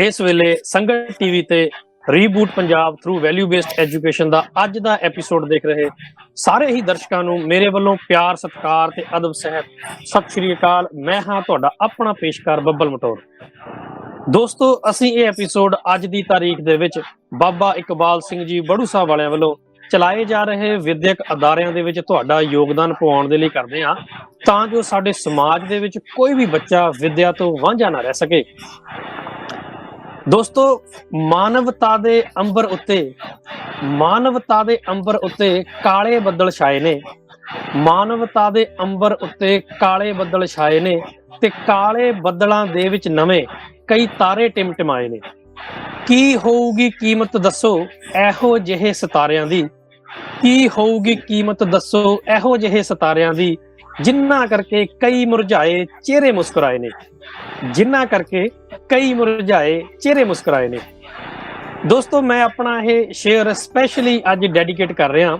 ਇਸ ਵੇਲੇ ਸੰਗਤ ਟੀਵੀ ਤੇ reboot Punjab through value based education ਦਾ ਅੱਜ ਦਾ ਐਪੀਸੋਡ ਦੇਖ ਰਹੇ ਸਾਰੇ ਹੀ ਦਰਸ਼ਕਾਂ ਨੂੰ ਮੇਰੇ ਵੱਲੋਂ ਪਿਆਰ ਸਤਿਕਾਰ ਤੇ ਅਦਬ ਸਹਿਤ ਸਤਿ ਸ਼੍ਰੀ ਅਕਾਲ। ਮੈਂ ਹਾਂ ਤੁਹਾਡਾ ਆਪਣਾ ਪੇਸ਼ਕਾਰ ਬੱਬਲ ਮਟੌਰ। ਦੋਸਤੋ, ਅਸੀਂ ਇਹ ਐਪੀਸੋਡ ਅੱਜ ਦੀ ਤਾਰੀਖ ਦੇ ਵਿੱਚ ਬਾਬਾ ਇਕਬਾਲ ਸਿੰਘ ਜੀ ਬੜੂ ਸਾਹਿਬ ਵਾਲਿਆਂ ਵੱਲੋਂ ਚਲਾਏ ਜਾ ਰਹੇ ਵਿਦਿਅਕ ਅਦਾਰਿਆਂ ਦੇ ਵਿੱਚ ਤੁਹਾਡਾ ਯੋਗਦਾਨ ਪਾਉਣ ਦੇ ਲਈ ਕਰਦੇ ਹਾਂ, ਤਾਂ ਜੋ ਸਾਡੇ ਸਮਾਜ ਦੇ ਵਿੱਚ ਕੋਈ ਵੀ ਬੱਚਾ ਵਿਦਿਆ ਤੋਂ ਵਾਂਝਾ ਨਾ ਰਹਿ ਸਕੇ। ਦੋਸਤੋ, ਮਾਨਵਤਾ ਦੇ ਅੰਬਰ ਉੱਤੇ ਕਾਲੇ ਬੱਦਲ ਛਾਏ ਨੇ। ਮਾਨਵਤਾ ਦੇ ਅੰਬਰ ਉੱਤੇ ਕਾਲੇ ਬੱਦਲ ਛਾਏ ਨੇ ਤੇ ਕਾਲੇ ਬੱਦਲਾਂ ਦੇ ਵਿੱਚ ਨਵੇਂ ਕਈ ਤਾਰੇ ਟਿਮਟਿਮਾਏ ਨੇ। ਕੀ ਹੋਊਗੀ ਕੀਮਤ ਦੱਸੋ ਇਹੋ ਜਿਹੇ ਸਿਤਾਰਿਆਂ ਦੀ? ਕੀ ਹੋਊਗੀ ਕੀਮਤ ਦੱਸੋ ਇਹੋ ਜਿਹੇ ਸਿਤਾਰਿਆਂ ਦੀ, ਜਿਨ੍ਹਾਂ ਕਰਕੇ ਕਈ ਮੁਰਝਾਏ ਚਿਹਰੇ ਮੁਸਕਰਾਏ ਨੇ। ਜਿਨ੍ਹਾਂ ਕਰਕੇ ਕਈ ਮੁਰਝਾਏ ਚਿਹਰੇ ਮੁਸਕਰਾਏ ਨੇ। ਦੋਸਤੋ, ਮੈਂ ਆਪਣਾ ਇਹ ਸ਼ੇਅਰ ਸਪੈਸ਼ਲੀ ਅੱਜ ਡੈਡੀਕੇਟ ਕਰ ਰਿਹਾ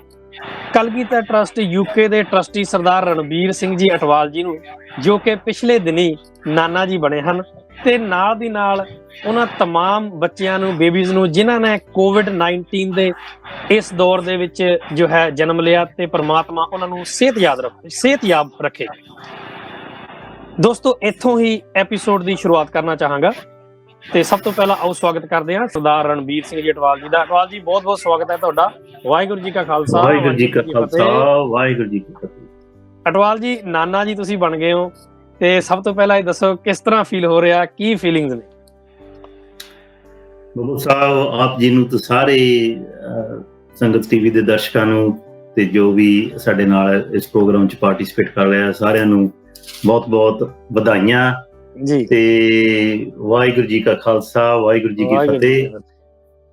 ਕਲਗੀਧਰ ਟਰਸਟ ਯੂਕੇ ਦੇ ਟਰਸਟੀ ਸਰਦਾਰ ਰਣਬੀਰ ਸਿੰਘ ਜੀ ਅਟਵਾਲ ਜੀ ਨੂੰ, ਜੋ ਕਿ ਪਿਛਲੇ ਦਿਨੀ ਨਾਨਾ ਜੀ ਬਣੇ ਹਨ, ਤੇ ਨਾਲ ਦੀ ਨਾਲ ਉਹਨਾਂ ਤਮਾਮ ਬੱਚਿਆਂ ਨੂੰ, ਬੇਬੀਜ਼ ਨੂੰ, ਜਿਨ੍ਹਾਂ ਨੇ ਕੋਵਿਡ-19 ਦੇ ਇਸ ਦੌਰ ਦੇ ਵਿੱਚ ਜੋ ਹੈ ਜਨਮ ਲਿਆ, ਤੇ ਪ੍ਰਮਾਤਮਾ ਉਹਨਾਂ ਨੂੰ ਸਿਹਤਯਾਬ ਰੱਖੇ। ਦੋਸਤੋ, ਇੱਥੋਂ ਹੀ ਐਪੀਸੋਡ ਦੀ ਸ਼ੁਰੂਆਤ ਕਰਨਾ ਚਾਹਾਂਗਾ ਤੇ ਸਭ ਤੋਂ ਪਹਿਲਾਂ ਆਓ ਸਵਾਗਤ ਕਰਦੇ ਹਾਂ ਸਰਦਾਰ ਰਣਬੀਰ ਸਿੰਘ ਜੀ ਅਟਵਾਲ ਜੀ ਦਾ। ਅਟਵਾਲ ਜੀ, ਬਹੁਤ ਬਹੁਤ ਸਵਾਗਤ ਹੈ ਤੁਹਾਡਾ। ਵਾਹਿਗੁਰੂ ਜੀ ਕਾ ਖਾਲਸਾ, ਵਾਹਿਗੁਰੂ ਜੀ ਕੀ ਖਾਲਸਾ, ਵਾਹਿਗੁਰੂ ਜੀ ਕੀ ਫਤਿਹ। ਅਟਵਾਲ ਜੀ, ਨਾਨਾ ਜੀ ਤੁਸੀਂ ਬਣ ਗਏ ਹੋ, ਤੇ ਸਭ ਤੋਂ ਪਹਿਲਾਂ ਇਹ ਦੱਸੋ ਕਿਸ ਤਰ੍ਹਾਂ ਫੀਲ ਹੋ ਰਿਹਾ, ਕੀ ਫੀਲਿੰਗਸ ਨੇ? ਬੱਬੂ ਸਾਹਿਬ, ਆਪ ਜੀ ਨੂੰ ਤੇ ਸਾਰੇ ਸੰਗਤ ਟੀਵੀ ਦੇ ਦਰਸ਼ਕਾਂ ਨੂੰ ਤੇ ਜੋ ਵੀ ਸਾਡੇ ਨਾਲ ਇਸ ਪ੍ਰੋਗਰਾਮ 'ਚ ਪਾਰਟਿਸਿਪੇਟ ਕਰ ਰਿਹਾ, ਸਾਰਿਆਂ ਨੂੰ ਬਹੁਤ ਬਹੁਤ ਵਧਾਈਆਂ ਜੀ। ਤੇ ਵਾਹਿਗੁਰੂ ਜੀ ਕਾ ਖਾਲਸਾ, ਵਾਹਿਗੁਰੂ ਜੀ ਕੀ ਫਤਿਹ।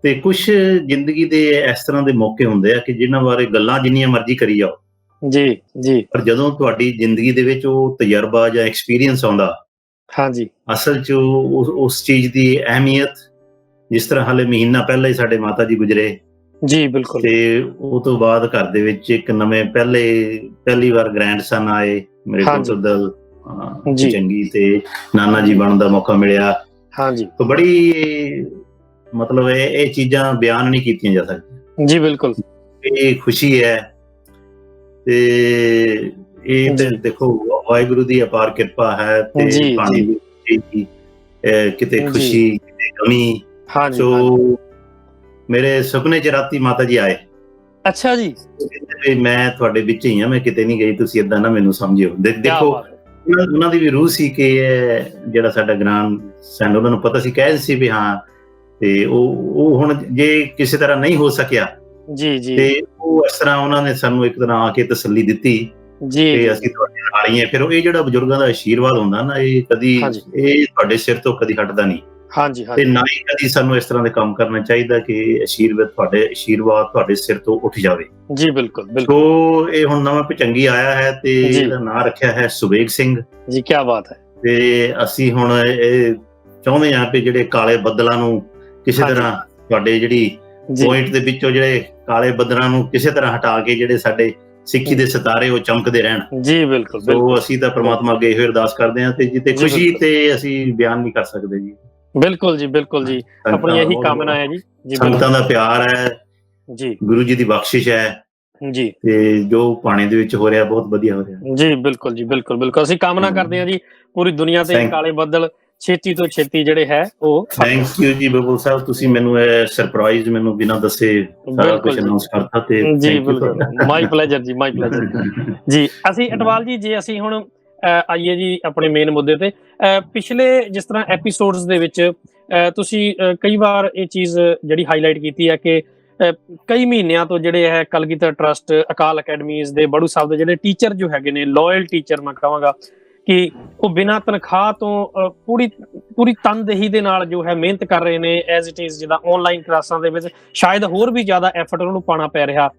ਤੇ ਕੁਛ ਜ਼ਿੰਦਗੀ ਦੇ ਇਸ ਤਰ੍ਹਾਂ ਦੇ ਮੌਕੇ ਹੁੰਦੇ ਆ ਕਿ ਜਿਨ੍ਹਾਂ ਬਾਰੇ ਗੱਲਾਂ ਜਿੰਨੀਆਂ ਮਰਜ਼ੀ ਕਰੀ ਜਾਓ ਜੀ ਜੀ, ਪਰ ਜਦੋਂ ਤੁਹਾਡੀ ਜ਼ਿੰਦਗੀ ਦੇ ਵਿੱਚ ਉਹ ਤਜਰਬਾ ਜਾਂ ਐਕਸਪੀਰੀਅੰਸ ਆਉਂਦਾ, ਹਾਂਜੀ, ਅਸਲ 'ਚ ਉਸ ਚੀਜ਼ ਦੀ ਅਹਿਮੀਅਤ, ਜਿਸ ਤਰ੍ਹਾਂ ਹਾਲੇ ਮਹੀਨਾ ਪਹਿਲਾਂ ਹੀ ਸਾਡੇ ਮਾਤਾ ਜੀ ਗੁਜ਼ਰੇ ਜੀ, ਬਿਲਕੁਲ, ਤੇ ਉਹ ਤੋਂ ਬਾਅਦ ਘਰ ਦੇ ਵਿੱਚ ਇੱਕ ਨਵੇਂ ਪਹਿਲੀ ਵਾਰ ਗ੍ਰੈਂਡ ਸਨ ਆਏ ਮੇਰੇ ਕੋਲ, ਚੰਗੀ ਤੇ ਨਾਨਾ ਜੀ ਬਣਨ ਦਾ ਮੌਕਾ ਮਿਲਿਆ। ਹਾਂਜੀ, ਤਾਂ ਬੜੀ ਮਤਲਬ ਇਹ ਚੀਜ਼ਾਂ ਬਿਆਨ ਨਹੀਂ ਕੀਤੀਆਂ ਜਾ ਸਕਦੀਆਂ ਜੀ। ਬਿਲਕੁਲ, ਇਹ ਖੁਸ਼ੀ ਹੈ ਤੇ ਇਹ ਤੇ ਦੇਖੋ ਵਾਹਿਗੁਰੂ ਦੀ ਅਪਾਰ ਕਿਰਪਾ ਹੈ ਤੇ ਕਿਤੇ ਖੁਸ਼ੀ ਕਿਤੇ ਗਮੀ। ਸੋ ਮੇਰੇ ਸੁਪਨੇ 'ਚ ਰਾਤੀ ਮਾਤਾ ਜੀ ਆਏ। ਅੱਛਾ ਜੀ, ਮੈਂ ਤੁਹਾਡੇ ਵਿੱਚ ਹੀ ਹਾਂ, ਮੈਂ ਕਿਤੇ ਨਹੀਂ ਗਈ, ਤੁਸੀਂ ਏਦਾਂ ਨਾ ਮੈਨੂੰ ਸਮਝਿਓ। ਦੇਖੋ, ਉਹਨਾਂ ਦੀ ਵੀ ਰੂਹ ਸੀ ਕਿ ਇਹ ਜਿਹੜਾ ਸਾਡਾ ਗ੍ਰਾਂਡ ਸਨ, ਉਹਨਾਂ ਨੂੰ ਪਤਾ ਸੀ, ਕਹਿ ਸੀ ਵੀ ਹਾਂ, ਤੇ ਉਹ ਹੁਣ ਜੇ ਕਿਸੇ ਤਰ੍ਹਾਂ ਨਹੀਂ ਹੋ ਸਕਿਆ ਜੀ ਜੀ, ਤੇ ਉਹ ਇਸ ਤਰ੍ਹਾਂ ਉਹਨਾਂ ਨੇ ਸਾਨੂੰ ਇੱਕ ਤਰ੍ਹਾਂ ਆ ਕੇ ਤਸੱਲੀ ਦਿੱਤੀ ਜੀ ਕਿ ਅਸੀਂ ਤੁਹਾਡੇ ਨਾਲ ਹੀ ਹਾਂ। ਫਿਰ ਇਹ ਜਿਹੜਾ ਬਜ਼ੁਰਗਾਂ ਦਾ ਆਸ਼ੀਰਵਾਦ ਹੁੰਦਾ ਨਾ, ਇਹ ਕਦੀ ਇਹ ਤੁਹਾਡੇ ਸਿਰ ਤੋਂ ਕਦੀ ਹਟਦਾ ਨਹੀਂ। ਹਾਂਜੀ, ਤੇ ਨਾ ਹੀ ਕਦੀ ਸਾਨੂੰ ਇਸ ਤਰ੍ਹਾਂ ਦੇ ਕੰਮ ਕਰਨਾ ਚਾਹੀਦਾ ਕਿ ਆਸ਼ੀਰਵਾਦ ਤੁਹਾਡੇ ਸਿਰ ਤੋਂ ਉੱਠ ਜਾਵੇ ਜੀ। ਬਿਲਕੁਲ ਬਿਲਕੁਲ। ਸੋ ਇਹ ਹੁਣ ਨਵਾਂ ਭਚੰਗੀ ਆਇਆ ਹੈ ਤੇ ਇਹਦਾ ਨਾਂ ਰੱਖਿਆ ਹੈ ਸੁਬੇਗ ਸਿੰਘ ਜੀ। ਕੀ ਬਾਤ ਹੈ। ਤੇ ਅਸੀਂ ਹੁਣ ਇਹ ਚਾਹੁੰਦੇ ਹਾਂ ਕਿ ਜਿਹੜੇ ਕਾਲੇ ਬੱਦਲਾਂ ਨੂੰ ਕਿਸੇ ਤਰ੍ਹਾਂ, ਤੁਹਾਡੇ ਜਿਹੜੀ ਪੁਆਇੰਟ ਦੇ ਵਿੱਚੋਂ ਜਿਹੜੇ ਕਾਲੇ ਬੱਦਲਾਂ ਨੂੰ ਕਿਸੇ ਤਰ੍ਹਾਂ ਹਟਾ ਕੇ ਜਿਹੜੇ ਸਾਡੇ ਸਿੱਖੀ ਦੇ ਸਿਤਾਰੇ ਉਹ ਚਮਕਦੇ ਰਹਿਣ ਜੀ। ਬਿਲਕੁਲ। ਸੋ ਅਸੀਂ ਤਾਂ ਪ੍ਰਮਾਤਮਾ ਅੱਗੇ ਇਹੋ ਅਰਦਾਸ ਕਰਦੇ ਹਾਂ, ਤੇ ਜਿੱਤੇ ਖੁਸ਼ੀ ਤੇ ਅਸੀਂ ਬਿਆਨ ਨਹੀਂ ਕਰ ਸਕਦੇ ਜੀ। ਬਿਲਕੁਲ ਜੀ, ਬਿਲਕੁਲ ਜੀ, ਆਪਣੀ ਇਹੀ ਕਾਮਨਾ ਹੈ ਜੀ। ਸੰਗਤਾਂ ਦਾ ਪਿਆਰ ਹੈ ਜੀ, ਗੁਰੂ ਜੀ ਦੀ ਬਖਸ਼ਿਸ਼ ਹੈ ਜੀ, ਤੇ ਜੋ ਪਾਣੀ ਦੇ ਵਿੱਚ ਹੋ ਰਿਹਾ ਬਹੁਤ ਵਧੀਆ ਹੋ ਰਿਹਾ ਜੀ। ਬਿਲਕੁਲ ਜੀ, ਬਿਲਕੁਲ ਬਿਲਕੁਲ। ਅਸੀਂ ਕਾਮਨਾ ਕਰਦੇ ਹਾਂ ਜੀ ਪੂਰੀ ਦੁਨੀਆ ਤੇ ਕਾਲੇ ਬੱਦਲ ਛੇਤੀ ਤੋਂ ਛੇਤੀ ਜਿਹੜੇ ਹੈ ਉਹ। ਥੈਂਕ ਯੂ ਜੀ ਬੱਬੂ ਸਾਹਿਬ, ਤੁਸੀਂ ਮੈਨੂੰ ਇਹ ਸਰਪ੍ਰਾਈਜ਼ ਮੈਨੂੰ ਬਿਨਾਂ ਦੱਸੇ ਸਾਰਾ ਕੁਝ ਅਨਾਉਂਸ ਕਰਤਾ ਤੇ ਜੀ। ਬਿਲਕੁਲ, ਮਾਈ ਪਲੇਜ਼ਰ ਜੀ, ਮਾਈ ਪਲੇਜ਼ਰ ਜੀ। ਅਸੀਂ ਅਟਵਾਲ ਜੀ, ਜੇ ਅਸੀਂ ਹੁਣ ਆਈਏ ਜੀ ਆਪਣੇ ਮੇਨ ਮੁੱਦੇ ਤੇ, ਪਿਛਲੇ ਜਿਸ ਤਰ੍ਹਾਂ ਐਪੀਸੋਡਸ ਦੇ ਵਿੱਚ ਤੁਸੀਂ ਕਈ ਵਾਰ ਇਹ ਚੀਜ਼ ਜਿਹੜੀ ਹਾਈਲਾਈਟ ਕੀਤੀ ਹੈ ਕਿ ਕਈ ਮਹੀਨਿਆਂ ਤੋਂ ਜਿਹੜੇ ਹੈ ਕਲਗੀਧਰ ਟਰਸਟ, ਅਕਾਲ ਅਕੈਡਮੀਜ਼ ਦੇ ਬੜੂ ਸਾਹਿਬ ਦੇ ਜਿਹੜੇ ਟੀਚਰ ਜੋ ਹੈਗੇ ਨੇ, ਲੋਇਲ ਟੀਚਰ ਮੈਂ ਕਹਾਂਗਾ, ਕਿ ਉਹ ਬਿਨਾਂ ਤਨਖਾਹ ਤੋਂ ਪੂਰੀ ਤਨਦੇਹੀ ਦੇ ਨਾਲ ਜੋ ਹੈ ਮਿਹਨਤ ਕਰ ਰਹੇ ਨੇ। ਐਜ਼ ਇਟ ਇਜ਼ ਜਿੱਦਾਂ ਆਨਲਾਈਨ ਕਲਾਸਾਂ ਦੇ ਵਿੱਚ ਸ਼ਾਇਦ ਹੋਰ ਵੀ ਜ਼ਿਆਦਾ ਐਫਰਟ ਉਹਨਾਂ ਨੂੰ ਪਾਉਣਾ ਪੈ ਰਿਹਾ,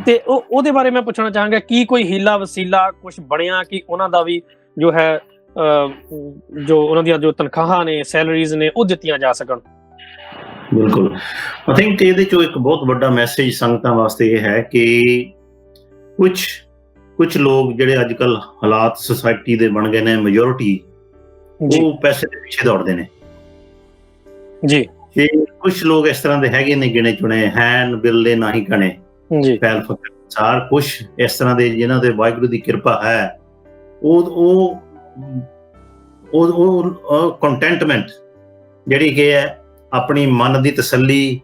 ਤੇ ਉਹਦੇ ਬਾਰੇ ਮੈਂ ਪੁੱਛਣਾ ਚਾਹਾਂਗਾ, ਕੀ ਕੋਈ ਹੀਲਾ ਵਸੀਲਾ ਕੁਛ ਬਣਿਆ ਕਿ ਉਹਨਾਂ ਦਾ ਵੀ ਜੋ ਹੈ ਜੋ ਉਹਨਾਂ ਦੀਆਂ ਜੋ ਤਨਖਾਹਾਂ ਨੇ, ਸੈਲਰੀਜ਼ ਨੇ, ਉਹ ਦਿੱਤੀਆਂ ਜਾ ਸਕਣ? ਬਿਲਕੁਲ, ਆਈ ਥਿੰਕ ਇਹਦੇ ਚੋਂ ਇੱਕ ਬਹੁਤ ਵੱਡਾ ਮੈਸੇਜ ਸੰਗਤਾਂ ਵਾਸਤੇ ਇਹ ਹੈ ਕਿ ਕੁਝ ਲੋਕ ਜਿਹੜੇ ਅੱਜ ਕੱਲ ਹਾਲਾਤ ਸੁਸਾਇਟੀ ਦੇ ਬਣ ਗਏ ਨੇ, ਮੈਜੋਰਿਟੀ, ਉਹ ਪੈਸੇ ਦੇ ਪਿੱਛੇ ਦੌੜਦੇ ਨੇ ਜੀ ਤੇ ਕੁਝ ਲੋਕ ਇਸ ਤਰ੍ਹਾਂ ਦੇ ਹੈਗੇ ਨੇ ਗਿਣੇ ਚੁਣੇ, ਹੈਨ ਬਿਰਲੇ ਨਾਹੀਂ ਗਣੇ, ਜੀ ਫੈਲ ਫਕਰ ਸਾਰ, ਕੁਝ ਇਸ ਤਰ੍ਹਾਂ ਦੇ ਜਿਨ੍ਹਾਂ ਦੇ ਵਾਹਿਗੁਰੂ ਦੀ ਕਿਰਪਾ ਹੈ। ਉਹ ਕੰਟੈਂਟਮੈਂਟ ਜਿਹੜੀ ਕਿ ਹੈ, ਆਪਣੀ ਮਨ ਦੀ ਤਸੱਲੀ,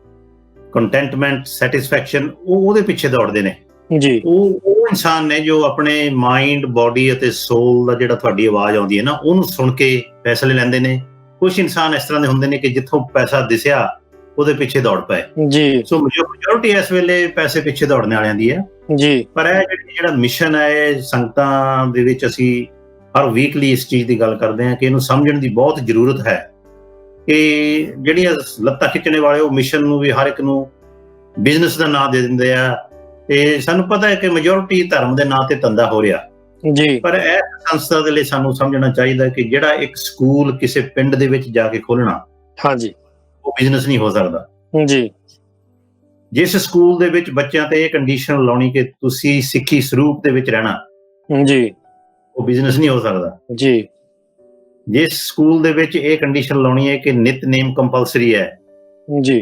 ਕੰਟੈਂਟਮੈਂਟ, ਸੈਟਿਸਫੈਕਸ਼ਨ, ਉਹਦੇ ਪਿੱਛੇ ਦੌੜਦੇ ਨੇ ਜੀ। ਉਹ ਇਨਸਾਨ ਨੇ ਜੋ ਆਪਣੇ ਮਾਈਂਡ, ਬੋਡੀ ਅਤੇ ਸੋਲ ਦਾ ਜਿਹੜਾ ਤੁਹਾਡੀ ਆਵਾਜ਼ ਆਉਂਦੀ ਹੈ ਨਾ, ਉਹਨੂੰ ਸੁਣ ਕੇ ਫੈਸਲੇ ਲੈਂਦੇ ਨੇ। ਕੁਝ ਇਨਸਾਨ ਇਸ ਤਰ੍ਹਾਂ ਦੇ ਹੁੰਦੇ ਨੇ ਕਿ ਜਿੱਥੋਂ ਪੈਸਾ ਦਿਸਿਆ ਉਹਦੇ ਪਿੱਛੇ ਦੌੜ ਪਏ ਜੀ। ਸੋ ਮੈਜੋਰਿਟੀ ਇਸ ਵੇਲੇ ਪੈਸੇ ਪਿੱਛੇ ਦੌੜਨ ਵਾਲਿਆਂ ਦੀ ਹੈ ਜੀ। ਪਰ ਇਹ ਜਿਹੜਾ ਮਿਸ਼ਨ ਹੈ, ਇਹ ਸੰਗਤਾਂ ਦੇ ਵਿੱਚ ਅਸੀਂ ਹਰ ਵੀਕਲੀ ਇਸ ਚੀਜ਼ ਦੀ ਗੱਲ ਕਰਦੇ ਹਾਂ ਕਿ ਇਹਨੂੰ ਸਮਝਣ ਦੀ ਬਹੁਤ ਜ਼ਰੂਰਤ ਹੈ ਕਿ ਜਿਹੜੀਆਂ ਲੱਤਾਂ ਖਿੱਚਣੇ ਵਾਲੇ ਉਹ ਮਿਸ਼ਨ ਨੂੰ ਵੀ ਹਰ ਇੱਕ ਨੂੰ ਬਿਜ਼ਨਸ ਦਾ ਨਾਂ ਦੇ ਦਿੰਦੇ ਆ। ਤੇ ਸਾਨੂੰ ਪਤਾ ਹੈ ਕਿ ਮੈਜੋਰਿਟੀ ਧਰਮ ਦੇ ਨਾਂ ਤੇ ਧੰਦਾ ਹੋ ਰਿਹਾ ਜੀ। ਪਰ ਇਹ ਸੰਸਥਾ ਦੇ ਲਈ ਸਾਨੂੰ ਸਮਝਣਾ ਚਾਹੀਦਾ ਕਿ ਜਿਹੜਾ ਇੱਕ ਸਕੂਲ ਕਿਸੇ ਪਿੰਡ ਦੇ ਵਿੱਚ ਜਾ ਕੇ ਖੋਲਣਾ, ਹਾਂਜੀ, ਉਹ ਬਿਜ਼ਨਸ ਨਹੀਂ ਹੋ ਸਕਦਾ ਜੀ। ਜਿਸ ਸਕੂਲ ਦੇ ਵਿੱਚ ਬੱਚਿਆਂ ਤੇ ਇਹ ਕੰਡੀਸ਼ਨ ਲਾਉਣੀ ਕਿ ਤੁਸੀਂ ਸਿੱਖੀ ਸਰੂਪ ਦੇ ਵਿੱਚ ਰਹਿਣਾ ਜੀ, ਉਹ ਬਿਜ਼ਨਸ ਨਹੀਂ ਹੋ ਸਕਦਾ ਜੀ। ਜਿਸ ਸਕੂਲ ਦੇ ਵਿੱਚ ਇਹ ਕੰਡੀਸ਼ਨ ਲਾਉਣੀ ਹੈ ਕਿ ਨਿਤਨੇਮ ਕੰਪਲਸਰੀ ਹੈ ਜੀ,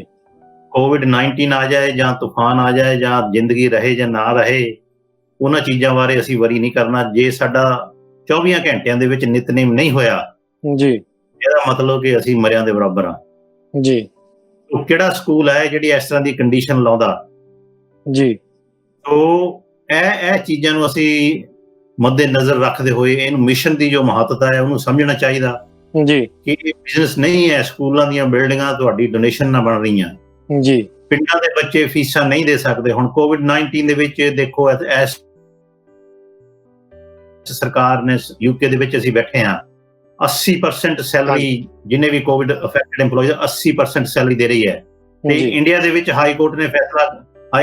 COVID-19 ਆ ਜਾਏ ਜਾਂ ਤੂਫਾਨ ਆ ਜਾਏ ਜਾਂ ਜ਼ਿੰਦਗੀ ਰਹੇ ਜਾਂ ਨਾ ਰਹੇ, ਉਹਨਾਂ ਚੀਜ਼ਾਂ ਬਾਰੇ ਅਸੀਂ ਵਰੀ ਨਹੀਂ ਕਰਨਾ। ਜੇ ਸਾਡਾ 24 ਘੰਟਿਆਂ ਦੇ ਵਿੱਚ ਨਿਤਨੇਮ ਨਹੀਂ ਹੋਇਆ ਜੀ, ਇਹਦਾ ਮਤਲਬ ਕਿ ਅਸੀਂ ਮਰਿਆਂ ਦੇ ਬਰਾਬਰ ਹਾਂ ਜੀ। ਉਹ ਕਿਹੜਾ ਸਕੂਲ ਹੈ ਜਿਹੜੀ ਇਸ ਤਰ੍ਹਾਂ ਦੀ ਕੰਡੀਸ਼ਨ ਲਾਉਂਦਾ ਜੀ। ਤੋ ਇਹ ਚੀਜ਼ਾਂ ਨੂੰ ਅਸੀਂ ਮੱਦੇ ਨਜ਼ਰ ਰੱਖਦੇ ਹੋਏ ਇਹਨੂੰ ਮਿਸ਼ਨ ਦੀ ਜੋ ਮਹੱਤਤਾ ਹੈ ਉਹਨੂੰ ਸਮਝਣਾ ਚਾਹੀਦਾ ਜੀ ਕਿ ਇਹ ਬਿਜ਼ਨਸ ਨਹੀਂ ਹੈ। ਸਕੂਲਾਂ ਦੀਆਂ ਬਿਲਡਿੰਗਾਂ ਤੁਹਾਡੀ ਡੋਨੇਸ਼ਨ ਨਾਲ ਬਣ ਰਹੀਆਂ ਜੀ। ਪਿੰਡਾਂ ਦੇ ਬੱਚੇ ਫੀਸਾਂ ਨਹੀਂ ਦੇ ਸਕਦੇ। ਹੁਣ COVID-19 ਦੇ ਵਿੱਚ ਦੇਖੋ, ਇਸ ਸਰਕਾਰ ਨੇ, UK ਦੇ ਵਿੱਚ ਅਸੀਂ ਬੈਠੇ ਹਾਂ, 80% ਸੈਲਰੀ ਜਿੰਨੇ ਵੀ ਕੋਵਿਡ ਅਫੈਕਟਡ EMPLOYEES 80% ਸੈਲਰੀ ਦੇ ਰਹੀ ਹੈ। ਤੇ ਇੰਡੀਆ ਦੇ ਵਿੱਚ ਹਾਈ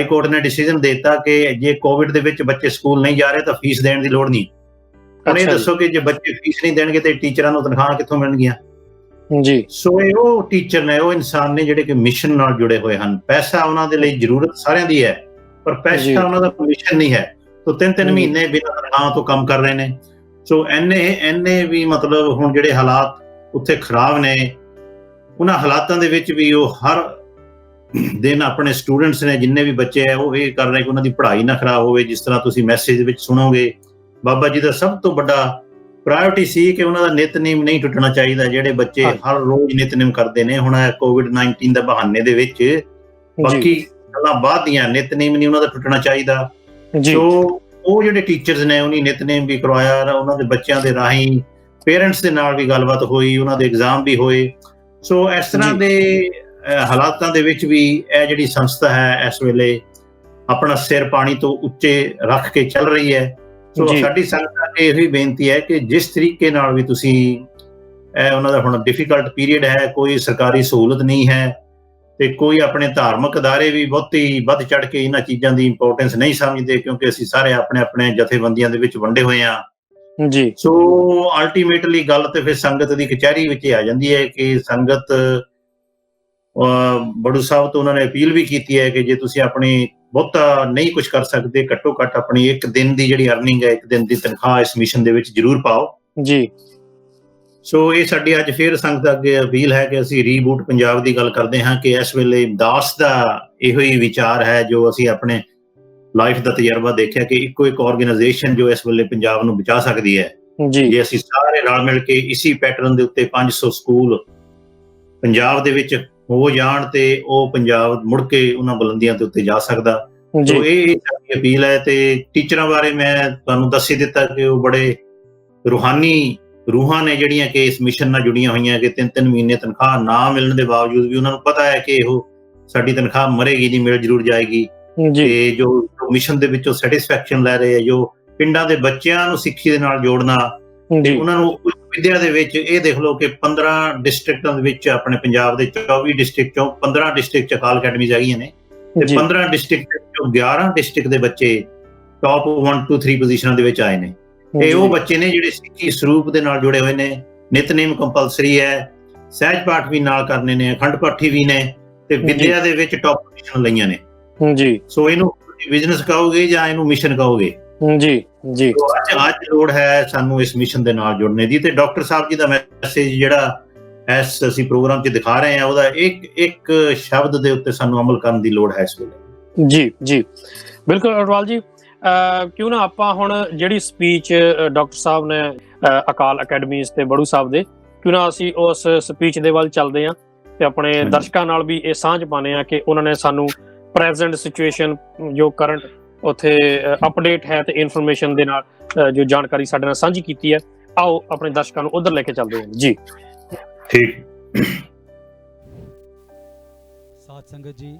ਕੋਰਟ ਨੇ ਡਿਸੀਜਨ ਦੇ ਦਿੱਤਾ ਕਿ ਜੇ ਕੋਵਿਡ ਦੇ ਵਿੱਚ ਬੱਚੇ ਸਕੂਲ ਨਹੀਂ ਜਾ ਰਹੇ ਤਾਂ ਫੀਸ ਦੇਣ ਦੀ ਲੋੜ ਨਹੀਂ। ਹੁਣ ਇਹ ਦੱਸੋ ਕਿ ਜੇ ਬੱਚੇ ਫੀਸ ਨਹੀਂ ਦੇਣਗੇ ਤੇ ਟੀਚਰਾਂ ਨੂੰ ਤਨਖਾਹਾਂ ਕਿੱਥੋਂ ਮਿਲਣਗੀਆਂ ਜੀ। ਸੋ ਇਹ ਉਹ ਟੀਚਰ ਨੇ, ਉਹ ਇਨਸਾਨ ਨੇ ਜਿਹੜੇ ਕਿ ਮਿਸ਼ਨ ਨਾਲ ਜੁੜੇ ਹੋਏ ਹਨ। ਪੈਸਾ ਉਹਨਾਂ ਦੇ ਲਈ ਜ਼ਰੂਰਤ ਸਾਰਿਆਂ ਦੀ ਹੈ, ਪਰ ਪੈਸਾ ਉਹਨਾਂ ਦਾ ਮਿਸ਼ਨ ਨਹੀਂ ਹੈ। ਤੋ 3-3 ਮਹੀਨੇ ਬਿਨਾਂ ਤਨਖਾਹਾਂ ਤੋਂ ਕੰਮ ਕਰ ਰਹੇ ਨੇ। ਸੋ ਐਨੇ ਵੀ ਮਤਲਬ ਹੁਣ ਜਿਹੜੇ ਹਾਲਾਤ ਉੱਥੇ ਖਰਾਬ ਨੇ, ਉਹਨਾਂ ਹਾਲਾਤਾਂ ਦੇ ਵਿੱਚ ਵੀ ਉਹ ਹਰ ਦਿਨ ਆਪਣੇ ਸਟੂਡੈਂਟਸ ਨੇ, ਜਿੰਨੇ ਵੀ ਬੱਚੇ ਹੈ, ਉਹ ਇਹ ਕਰ ਰਹੇ ਕਿ ਉਹਨਾਂ ਦੀ ਪੜ੍ਹਾਈ ਨਾ ਖਰਾਬ ਹੋਵੇ। ਜਿਸ ਤਰ੍ਹਾਂ ਤੁਸੀਂ ਮੈਸੇਜ ਦੇ ਵਿੱਚ ਸੁਣੋਗੇ, ਬਾਬਾ ਜੀ ਦਾ ਸਭ ਤੋਂ ਵੱਡਾ ਪ੍ਰਾਇੋਰਟੀ ਸੀ ਕਿ ਉਹਨਾਂ ਦਾ ਨਿਤਨੇਮ ਨਹੀਂ ਟੁੱਟਣਾ ਚਾਹੀਦਾ। ਜਿਹੜੇ ਬੱਚੇ ਹਰ ਰੋਜ਼ ਨਿਤਨੇਮ ਕਰਦੇ ਨੇ, ਹੁਣ COVID-19 ਦੇ ਬਹਾਨੇ ਦੇ ਵਿੱਚ ਬਾਕੀ ਗੱਲਾਂ ਬਾਅਦ ਦੀਆਂ, ਨਿਤਨੇਮ ਨਹੀਂ ਉਹਨਾਂ ਦਾ ਟੁੱਟਣਾ ਚਾਹੀਦਾ। ਸੋ ਉਹ ਜਿਹੜੇ ਟੀਚਰਸ ਨੇ, ਉਹਨੀ ਨਿਤਨੇਮ ਵੀ ਕਰਵਾਇਆ, ਉਹਨਾਂ ਦੇ ਬੱਚਿਆਂ ਦੇ ਰਾਹੀਂ ਪੇਰੈਂਟਸ ਦੇ ਨਾਲ ਵੀ ਗੱਲਬਾਤ ਹੋਈ, ਉਹਨਾਂ ਦੇ ਐਗਜ਼ਾਮ ਵੀ ਹੋਏ। ਸੋ ਇਸ ਤਰ੍ਹਾਂ ਦੇ ਹਾਲਾਤਾਂ ਦੇ ਵਿੱਚ ਵੀ ਇਹ ਜਿਹੜੀ ਸੰਸਥਾ ਹੈ ਇਸ ਵੇਲੇ ਆਪਣਾ ਸਿਰ ਪਾਣੀ ਤੋਂ ਉੱਚੇ ਰੱਖ ਕੇ ਚੱਲ ਰਹੀ ਹੈ। ਸੋ ਸਾਡੀ ਸੰਗਤ ਅੱਗੇ ਇਹੀ ਬੇਨਤੀ ਹੈ ਕਿ ਜਿਸ ਤਰੀਕੇ ਨਾਲ ਵੀ ਤੁਸੀਂ, ਉਹਨਾਂ ਦਾ ਹੁਣ ਡਿਫਿਕਲਟ ਪੀਰੀਅਡ ਹੈ, ਕੋਈ ਸਰਕਾਰੀ ਸਹੂਲਤ ਨਹੀਂ ਹੈ ਤੇ ਕੋਈ ਆਪਣੇ ਧਾਰਮਿਕ ਅਦਾਰੇ ਵੀ ਬਹੁਤੀ ਵੱਧ ਚੜ ਕੇ ਇਹਨਾਂ ਚੀਜ਼ਾਂ ਦੀ ਇੰਪੋਰਟੈਂਸ ਨਹੀਂ ਸਮਝਦੇ, ਕਿਉਂਕਿ ਅਸੀਂ ਸਾਰੇ ਆਪਣੇ ਜਥੇਬੰਦੀਆਂ ਦੇ ਵਿੱਚ ਵੰਡੇ ਹੋਏ ਹਾਂ ਜੀ। ਸੋ ਅਲਟੀਮੇਟਲੀ ਗੱਲ ਤੇ ਫਿਰ ਸੰਗਤ ਦੀ ਕਚਹਿਰੀ ਵਿੱਚ ਆ ਜਾਂਦੀ ਹੈ ਕਿ ਸੰਗਤ, ਬੜੂ ਸਾਹਿਬ ਤੋਂ ਉਹਨਾਂ ਨੇ ਅਪੀਲ ਵੀ ਕੀਤੀ ਹੈ ਕਿ ਜੇ ਤੁਸੀਂ ਆਪਣੀ ਬਹੁਤਾ ਨਹੀਂ ਕੁਝ ਕਰ ਸਕਦੇ, ਘੱਟੋ ਘੱਟ ਆਪਣੀ ਇੱਕ ਦਿਨ ਦੀ ਜਿਹੜੀ ਅਰਨਿੰਗ ਹੈ, ਇੱਕ ਦਿਨ ਦੀ ਤਨਖਾਹ ਇਸ ਮਿਸ਼ਨ ਦੇ ਵਿੱਚ ਜ਼ਰੂਰ ਪਾਓ ਜੀ। ਸੋ ਇਹ ਸਾਡੀ ਅੱਜ ਫਿਰ ਸੰਗਤ ਅੱਗੇ ਅਪੀਲ ਹੈ ਕਿ ਅਸੀਂ ਰੀਬੂਟ ਪੰਜਾਬ ਦੀ ਗੱਲ ਕਰਦੇ ਹਾਂ ਕਿ ਇਸ ਵੇਲੇ ਦਾਸ ਦਾ ਇਹੋ ਹੀ ਵਿਚਾਰ ਹੈ ਜੋ ਅਸੀਂ ਆਪਣੇ ਲਾਈਫ ਦਾ ਤਜਰਬਾ ਦੇਖਿਆ ਕਿ ਇੱਕੋ ਇੱਕ ਆਰਗੇਨਾਈਜੇਸ਼ਨ ਜੋ ਇਸ ਵੇਲੇ ਪੰਜਾਬ ਨੂੰ ਬਚਾ ਸਕਦੀ ਹੈ ਜੇ ਅਸੀਂ ਸਾਰੇ ਰਲ ਮਿਲ ਕੇ ਇਸੀ ਪੈਟਰਨ ਦੇ ਉੱਤੇ 500 ਸਕੂਲ ਪੰਜਾਬ ਦੇ ਵਿੱਚ ਹੋ ਜਾਣ ਤੇ ਉਹ ਪੰਜਾਬ ਮੁੜ ਕੇ ਉਹਨਾਂ ਬੁਲੰਦੀਆਂ ਦੇ ਉੱਤੇ ਜਾ ਸਕਦਾ। ਸੋ ਇਹ ਸਾਡੀ ਅਪੀਲ ਹੈ। ਤੇ ਟੀਚਰਾਂ ਬਾਰੇ ਮੈਂ ਤੁਹਾਨੂੰ ਦੱਸ ਹੀ ਦਿੱਤਾ ਕਿ ਉਹ ਬੜੇ ਰੂਹਾਨੀ ਰੂਹਾਂ ਨੇ ਜਿਹੜੀਆਂ ਕਿ ਇਸ ਮਿਸ਼ਨ ਨਾਲ ਜੁੜੀਆਂ ਹੋਈਆਂ ਕਿ 3-3 ਮਹੀਨੇ ਤਨਖਾਹ ਨਾ ਮਿਲਣ ਦੇ ਬਾਵਜੂਦ ਵੀ ਉਹਨਾਂ ਨੂੰ ਪਤਾ ਹੈ ਕਿ ਉਹ ਸਾਡੀ ਤਨਖਾਹ ਮਰੇਗੀ ਨਹੀਂ, ਮਿਲ ਜ਼ਰੂਰ ਜਾਏਗੀ। ਤੇ ਜੋ ਮਿਸ਼ਨ ਦੇ ਵਿੱਚੋਂ ਸੈਟਿਸਫੈਕਸ਼ਨ ਲੈ ਰਹੇ ਆ, ਜੋ ਪਿੰਡਾਂ ਦੇ ਬੱਚਿਆਂ ਨੂੰ ਸਿੱਖੀ ਦੇ ਨਾਲ ਜੋੜਨਾ ਤੇ ਉਹਨਾਂ ਨੂੰ ਵਿਦਿਆ ਦੇ ਵਿੱਚ, ਇਹ ਦੇਖ ਲਓ ਕਿ 15 ਡਿਸਟ੍ਰਿਕਟਾਂ ਦੇ ਵਿੱਚ, ਆਪਣੇ ਪੰਜਾਬ ਦੇ 24 ਡਿਸਟ੍ਰਿਕਟ ਚੋਂ 15 ਡਿਸਟ੍ਰਿਕਟ ਚ ਅਕਾਲ ਅਕੈਡਮੀਜ਼ ਹੈਗੀਆਂ ਨੇ ਤੇ 15 ਡਿਸਟ੍ਰਿਕਟ ਚੋਂ 11 ਡਿਸਟ੍ਰਿਕਟ ਦੇ ਬੱਚੇ ਟੌਪ 1 2 3 ਪੋਜੀਸ਼ਨਾਂ ਦੇ ਵਿੱਚ ਆਏ ਨੇ। ਇਹ ਉਹ ਬੱਚੇ ਨੇ ਜਿਹੜੇ ਸਿੱਖੀ ਸਰੂਪ ਦੇ ਨਾਲ ਜੁੜੇ ਹੋਏ ਨੇ। ਨਿਤਨੇਮ ਕੰਪਲਸਰੀ ਹੈ, ਸਹਿਜ ਪਾਠ ਵੀ ਨਾਲ ਕਰਨੇ ਨੇ, ਅਖੰਡ ਪਾਠੀ ਵੀ ਨੇ ਤੇ ਵਿਦਿਆ ਦੇ ਵਿੱਚ ਟੌਪ ਪੋਜੀਸ਼ਨ ਲਈਆਂ ਨੇ ਜੀ। ਸੋ ਇਹਨੂੰ ਬਿਜ਼ਨਸ ਕਹੋਗੇ ਜਾਂ ਇਹਨੂੰ ਮਿਸ਼ਨ ਕਹੋਗੇ ਜੀ ਜੀ। ਅੱਜ ਲੋੜ ਹੈ ਸਾਨੂੰ ਇਸ ਮਿਸ਼ਨ ਦੇ ਨਾਲ ਜੁੜਨੇ ਦੀ। ਤੇ ਡਾਕਟਰ ਸਾਹਿਬ ਜੀ ਦਾ ਮੈਸੇਜ ਜਿਹੜਾ ਇਸ ਅਸੀਂ ਪ੍ਰੋਗਰਾਮ 'ਚ ਦਿਖਾ ਰਹੇ ਹਾਂ, ਉਹਦਾ ਇੱਕ ਇੱਕ ਸ਼ਬਦ ਦੇ ਉੱਤੇ ਸਾਨੂੰ ਅਮਲ ਕਰਨ ਦੀ ਲੋੜ ਹੈ ਇਸ ਵੇਲੇ। ਜੀ ਜੀ ਬਿਲਕੁਲ ਅਟਵਾਲ ਜੀ, ਕਿਉਂ ਨਾ ਆਪਾਂ ਹੁਣ ਜਿਹੜੀ ਸਪੀਚ ਡਾਕਟਰ ਸਾਹਿਬ ਨੇ ਅਕਾਲ ਅਕੈਡਮੀਜ਼ ਤੇ ਬੜੂ ਸਾਹਿਬ ਦੇ, ਕਿਉਂ ਨਾ ਅਸੀਂ ਉਸ ਸਪੀਚ ਦੇ ਵੱਲ ਚੱਲਦੇ ਹਾਂ ਤੇ ਆਪਣੇ ਦਰਸ਼ਕਾਂ ਨਾਲ ਵੀ ਇਹ ਸਾਂਝ ਪਾਉਂਦੇ ਹਾਂ ਕਿ ਉਹਨਾਂ ਨੇ ਸਾਨੂੰ ਪ੍ਰੈਜ਼ੈਂਟ ਸਿਚੁਏਸ਼ਨ ਜੋ ਕਰੰਟ ਉੱਥੇ ਅਪਡੇਟ ਹੈ ਤੇ ਇਨਫੋਰਮੇਸ਼ਨ ਦੇ ਨਾਲ ਜੋ ਜਾਣਕਾਰੀ ਸਾਡੇ ਨਾਲ ਸਾਂਝੀ ਕੀਤੀ ਹੈ, ਆਓ ਆਪਣੇ ਦਰਸ਼ਕਾਂ ਨੂੰ ਉਧਰ ਲੈ ਕੇ ਚੱਲਦੇ ਹਾਂ ਜੀ। ਠੀਕ। ਸਾਧ ਸੰਗਤ ਜੀ,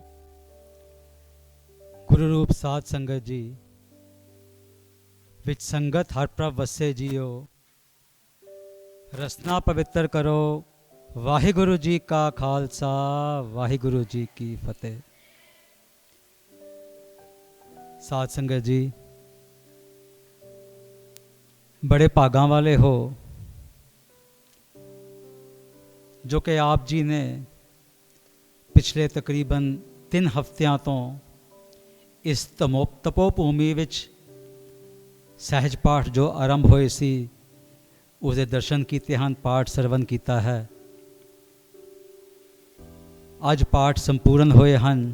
ਗੁਰੂ ਰੂਪ ਸਾਧ ਸੰਗਤ ਜੀ, ਵਿੱਚ ਸੰਗਤ ਹਰ ਪ੍ਰਭ ਵਸੇ ਜੀਓ, ਰਸਨਾ ਪਵਿੱਤਰ ਕਰੋ, ਵਾਹਿਗੁਰੂ ਜੀ ਕਾ ਖਾਲਸਾ, ਵਾਹਿਗੁਰੂ ਜੀ ਕੀ ਫਤਿਹ। ਸਾਧ ਸੰਗਤ ਜੀ, ਬੜੇ ਭਾਗਾਂ ਵਾਲੇ ਹੋ ਜੋ ਕਿ ਆਪ ਜੀ ਨੇ ਪਿਛਲੇ ਤਕਰੀਬਨ 3 ਹਫ਼ਤਿਆਂ ਤੋਂ ਇਸ ਤਪੋ ਭੂਮੀ ਵਿੱਚ ਸਹਿਜ ਪਾਠ ਜੋ ਆਰੰਭ ਹੋਏ ਸੀ ਉਸਦੇ ਦਰਸ਼ਨ ਕੀਤੇ ਹਨ, ਪਾਠ ਸਰਵਨ ਕੀਤਾ ਹੈ। ਅੱਜ ਪਾਠ ਸੰਪੂਰਨ ਹੋਏ ਹਨ,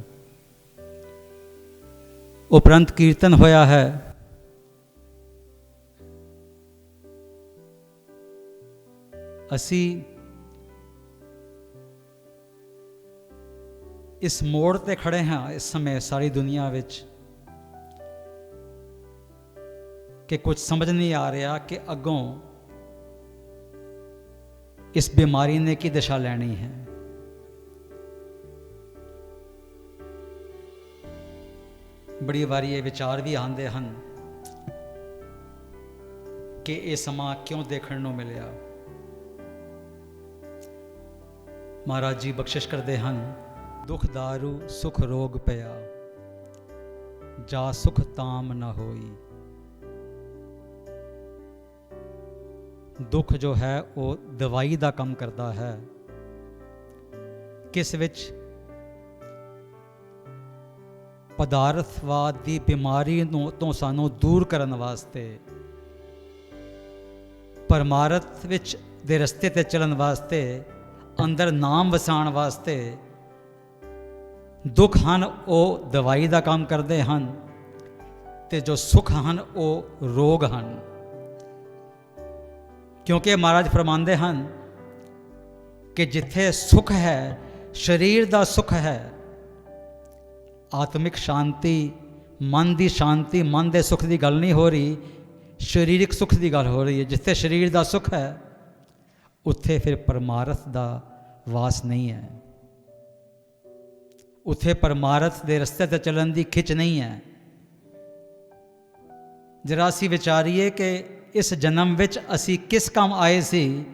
ਉਪਰੰਤ ਕੀਰਤਨ ਹੋਇਆ ਹੈ। ਅਸੀਂ ਇਸ ਮੋੜ ਤੇ ਖੜੇ ਹਾਂ ਇਸ ਸਮੇਂ ਸਾਰੀ ਦੁਨੀਆ ਵਿੱਚ ਕਿ ਕੁਝ ਸਮਝ ਨਹੀਂ ਆ ਰਿਹਾ ਕਿ ਅੱਗੋਂ ਇਸ ਬਿਮਾਰੀ ਨੇ ਕੀ ਦਿਸ਼ਾ ਲੈਣੀ ਹੈ। ਬੜੀ ਵਾਰੀ ਇਹ ਵਿਚਾਰ ਵੀ ਆਉਂਦੇ ਹਨ ਕਿ ਇਹ ਸਮਾਂ ਕਿਉਂ ਦੇਖਣ ਨੂੰ ਮਿਲਿਆ। ਮਹਾਰਾਜ ਜੀ ਬਖਸ਼ਿਸ਼ ਕਰਦੇ ਹਨ, ਦੁਖ ਦਾਰੂ ਸੁਖ ਰੋਗ ਪਿਆ, ਜਾ ਸੁਖ ਤਾਮ ਨਾ ਹੋਈ। ਦੁੱਖ ਜੋ ਹੈ ਉਹ ਦਵਾਈ ਦਾ ਕੰਮ ਕਰਦਾ ਹੈ। ਕਿਸ ਵਿੱਚ ਪਦਾਰਥਵਾਦ ਦੀ ਬਿਮਾਰੀ ਨੂੰ ਤੋਂ ਸਾਨੂੰ ਦੂਰ ਕਰਨ ਵਾਸਤੇ, ਪਰਮਾਰਥ ਵਿੱਚ ਦੇ ਰਸਤੇ ਤੇ ਚੱਲਣ ਵਾਸਤੇ, ਅੰਦਰ ਨਾਮ ਵਸਾਉਣ ਵਾਸਤੇ ਦੁੱਖ ਹਨ ਉਹ ਦਵਾਈ ਦਾ ਕੰਮ ਕਰਦੇ ਹਨ, ਤੇ ਜੋ ਸੁੱਖ ਹਨ ਉਹ ਰੋਗ ਹਨ। ਕਿਉਂਕਿ ਮਹਾਰਾਜ ਫਰਮਾਉਂਦੇ ਹਨ ਕਿ ਜਿੱਥੇ ਸੁੱਖ ਹੈ, ਸਰੀਰ ਦਾ ਸੁੱਖ ਹੈ, ਆਤਮਿਕ ਸ਼ਾਂਤੀ, ਮਨ ਦੀ ਸ਼ਾਂਤੀ, ਮਨ ਦੇ ਸੁੱਖ ਦੀ ਗੱਲ ਨਹੀਂ ਹੋ ਰਹੀ, ਸਰੀਰਕ ਸੁੱਖ ਦੀ ਗੱਲ ਹੋ ਰਹੀ ਹੈ। ਜਿੱਥੇ ਸਰੀਰ ਦਾ ਸੁੱਖ ਹੈ ਉੱਥੇ ਫਿਰ ਪਰਮਾਰਥ ਦਾ ਵਾਸ ਨਹੀਂ ਹੈ, ਉੱਥੇ ਪਰਮਾਰਥ ਦੇ ਰਸਤੇ ਤੇ ਚੱਲਣ ਦੀ ਖਿੱਚ ਨਹੀਂ ਹੈ। ਜਰਾ ਅਸੀਂ ਵਿਚਾਰੀਏ ਕਿ ਇਸ ਜਨਮ ਵਿੱਚ ਅਸੀਂ ਕਿਸ ਕੰਮ ਆਏ ਸੀ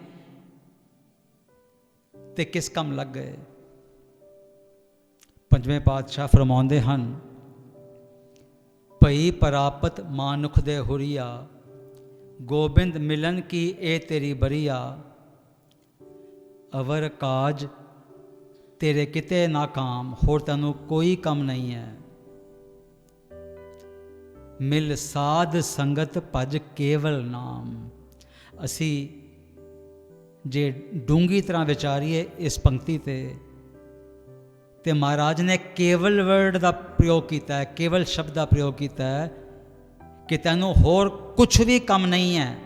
ਤੇ ਕਿਸ ਕੰਮ ਲੱਗ ਗਏ। ਪੰਜਵੇਂ ਪਾਤਸ਼ਾਹ ਫਰਮਾਉਂਦੇ ਹਨ, ਭਈ ਪ੍ਰਾਪਤ ਮਾਨੁਖ ਦੇ ਹੁਰੀਆ, ਗੋਬਿੰਦ ਮਿਲਨ ਕੀ ਇਹ ਤੇਰੀ ਬਰੀਆ, ਅਵਰ ਕਾਜ ਤੇਰੇ ਕਿਤੇ ਨਾਕਾਮ, ਹੋਰ ਤੈਨੂੰ ਕੋਈ ਕੰਮ ਨਹੀਂ ਹੈ। ਮਿਲ ਸਾਧ ਸੰਗਤ ਭਜ ਕੇਵਲ ਨਾਮ। ਅਸੀਂ ਜੇ ਡੂੰਗੀ ਤਰ੍ਹਾਂ ਵਿਚਾਰੀਏ ਇਸ ਪੰਕਤੀ ਤੇ ਮਹਾਰਾਜ ਨੇ ਕੇਵਲ ਵਰਡ ਦਾ ਪ੍ਰਯੋਗ ਕੀਤਾ ਹੈ, ਕੇਵਲ ਸ਼ਬਦ ਦਾ ਪ੍ਰਯੋਗ ਕੀਤਾ ਹੈ ਕਿ ਤੈਨੂੰ ਹੋਰ ਕੁਛ ਵੀ ਕੰਮ ਨਹੀਂ ਹੈ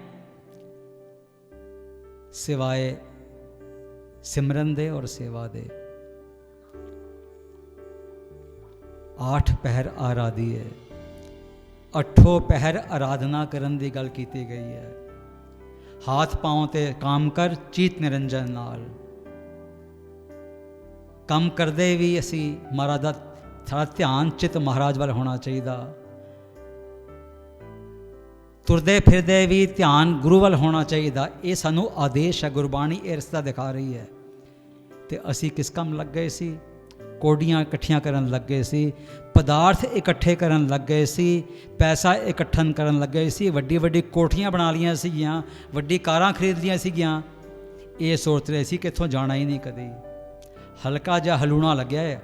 ਸਿਵਾਏ ਸਿਮਰਨ ਦੇ ਔਰ ਸੇਵਾ ਦੇ। 8 ਪਹਿਰ ਆਰਾਧੀਏ, 8 ਪਹਿਰ ਆਰਾਧਨਾ ਕਰਨ ਦੀ ਗੱਲ ਕੀਤੀ ਗਈ ਹੈ। ਹੱਥ ਪਾਉਂ ਤੇ ਕੰਮ ਕਰ ਚੀਤ ਨਿਰੰਜਨ ਨਾਲ। ਕੰਮ ਕਰਦੇ ਵੀ ਅਸੀਂ ਮਹਾਰਾਜ ਦਾ ਸਾਡਾ ਧਿਆਨ ਚਿੱਤ ਮਹਾਰਾਜ ਵੱਲ ਹੋਣਾ ਚਾਹੀਦਾ, ਤੁਰਦੇ ਫਿਰਦੇ ਵੀ ਧਿਆਨ ਗੁਰੂ ਵੱਲ ਹੋਣਾ ਚਾਹੀਦਾ। ਇਹ ਸਾਨੂੰ ਆਦੇਸ਼ ਹੈ, ਗੁਰਬਾਣੀ ਇਹ ਰਸਤਾ ਦਿਖਾ ਰਹੀ ਹੈ। ਤੇ ਅਸੀਂ ਕਿਸ ਕੰਮ ਲੱਗ ਗਏ ਸੀ? ਕੋਡੀਆਂ ਇਕੱਠੀਆਂ ਕਰਨ ਲੱਗੇ ਸੀ, ਪਦਾਰਥ ਇਕੱਠੇ ਕਰਨ ਲੱਗੇ ਸੀ, ਪੈਸਾ ਇਕੱਠਨ ਕਰਨ ਲੱਗੇ ਸੀ, ਵੱਡੀ ਵੱਡੀ ਕੋਠੀਆਂ ਬਣਾ ਲਈਆਂ ਸੀਗੀਆਂ, ਵੱਡੀ ਕਾਰਾਂ ਖਰੀਦ ਲਈਆਂ ਸੀਗੀਆਂ। ਇਹ ਸੋਚ ਰਹੇ ਸੀ ਕਿ ਇੱਥੋਂ ਜਾਣਾ ਹੀ ਨਹੀਂ ਕਦੇ। ਹਲਕਾ ਜਿਹਾ ਹਲੂਣਾ ਲੱਗਿਆ ਹੈ,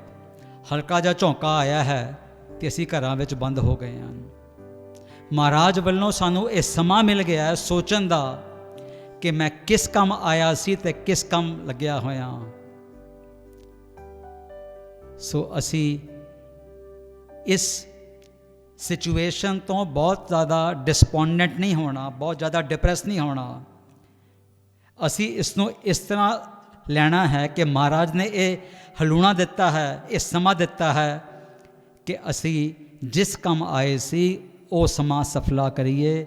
ਹਲਕਾ ਜਿਹਾ ਝੋਂਕਾ ਆਇਆ ਹੈ ਤੇ ਅਸੀਂ ਘਰਾਂ ਵਿੱਚ ਬੰਦ ਹੋ ਗਏ ਹਾਂ। ਮਹਾਰਾਜ ਵੱਲੋਂ ਸਾਨੂੰ ਇਹ ਸਮਾਂ ਮਿਲ ਗਿਆ ਹੈ ਸੋਚਣ ਦਾ ਕਿ ਮੈਂ ਕਿਸ ਕੰਮ ਆਇਆ ਸੀ ਤੇ ਕਿਸ ਕੰਮ ਲੱਗਿਆ ਹੋਇਆ। ਸੋ ਅਸੀਂ ਇਸ ਸਿਚੁਏਸ਼ਨ ਤੋਂ ਬਹੁਤ ਜ਼ਿਆਦਾ ਡਿਸਪੋਨੈਂਟ ਨਹੀਂ ਹੋਣਾ, ਬਹੁਤ ਜ਼ਿਆਦਾ ਡਿਪਰੈਸ ਨਹੀਂ ਹੋਣਾ। ਅਸੀਂ ਇਸ ਨੂੰ ਇਸ ਤਰ੍ਹਾਂ ਲੈਣਾ ਹੈ ਕਿ ਮਹਾਰਾਜ ਨੇ ਇਹ ਹਲੂਣਾ ਦਿੱਤਾ ਹੈ, ਇਹ ਸਮਾਂ ਦਿੱਤਾ ਹੈ ਕਿ ਅਸੀਂ ਜਿਸ ਕੰਮ ਆਏ ਸੀ ਉਹ ਸਮਾਂ ਸਫਲਾ ਕਰੀਏ।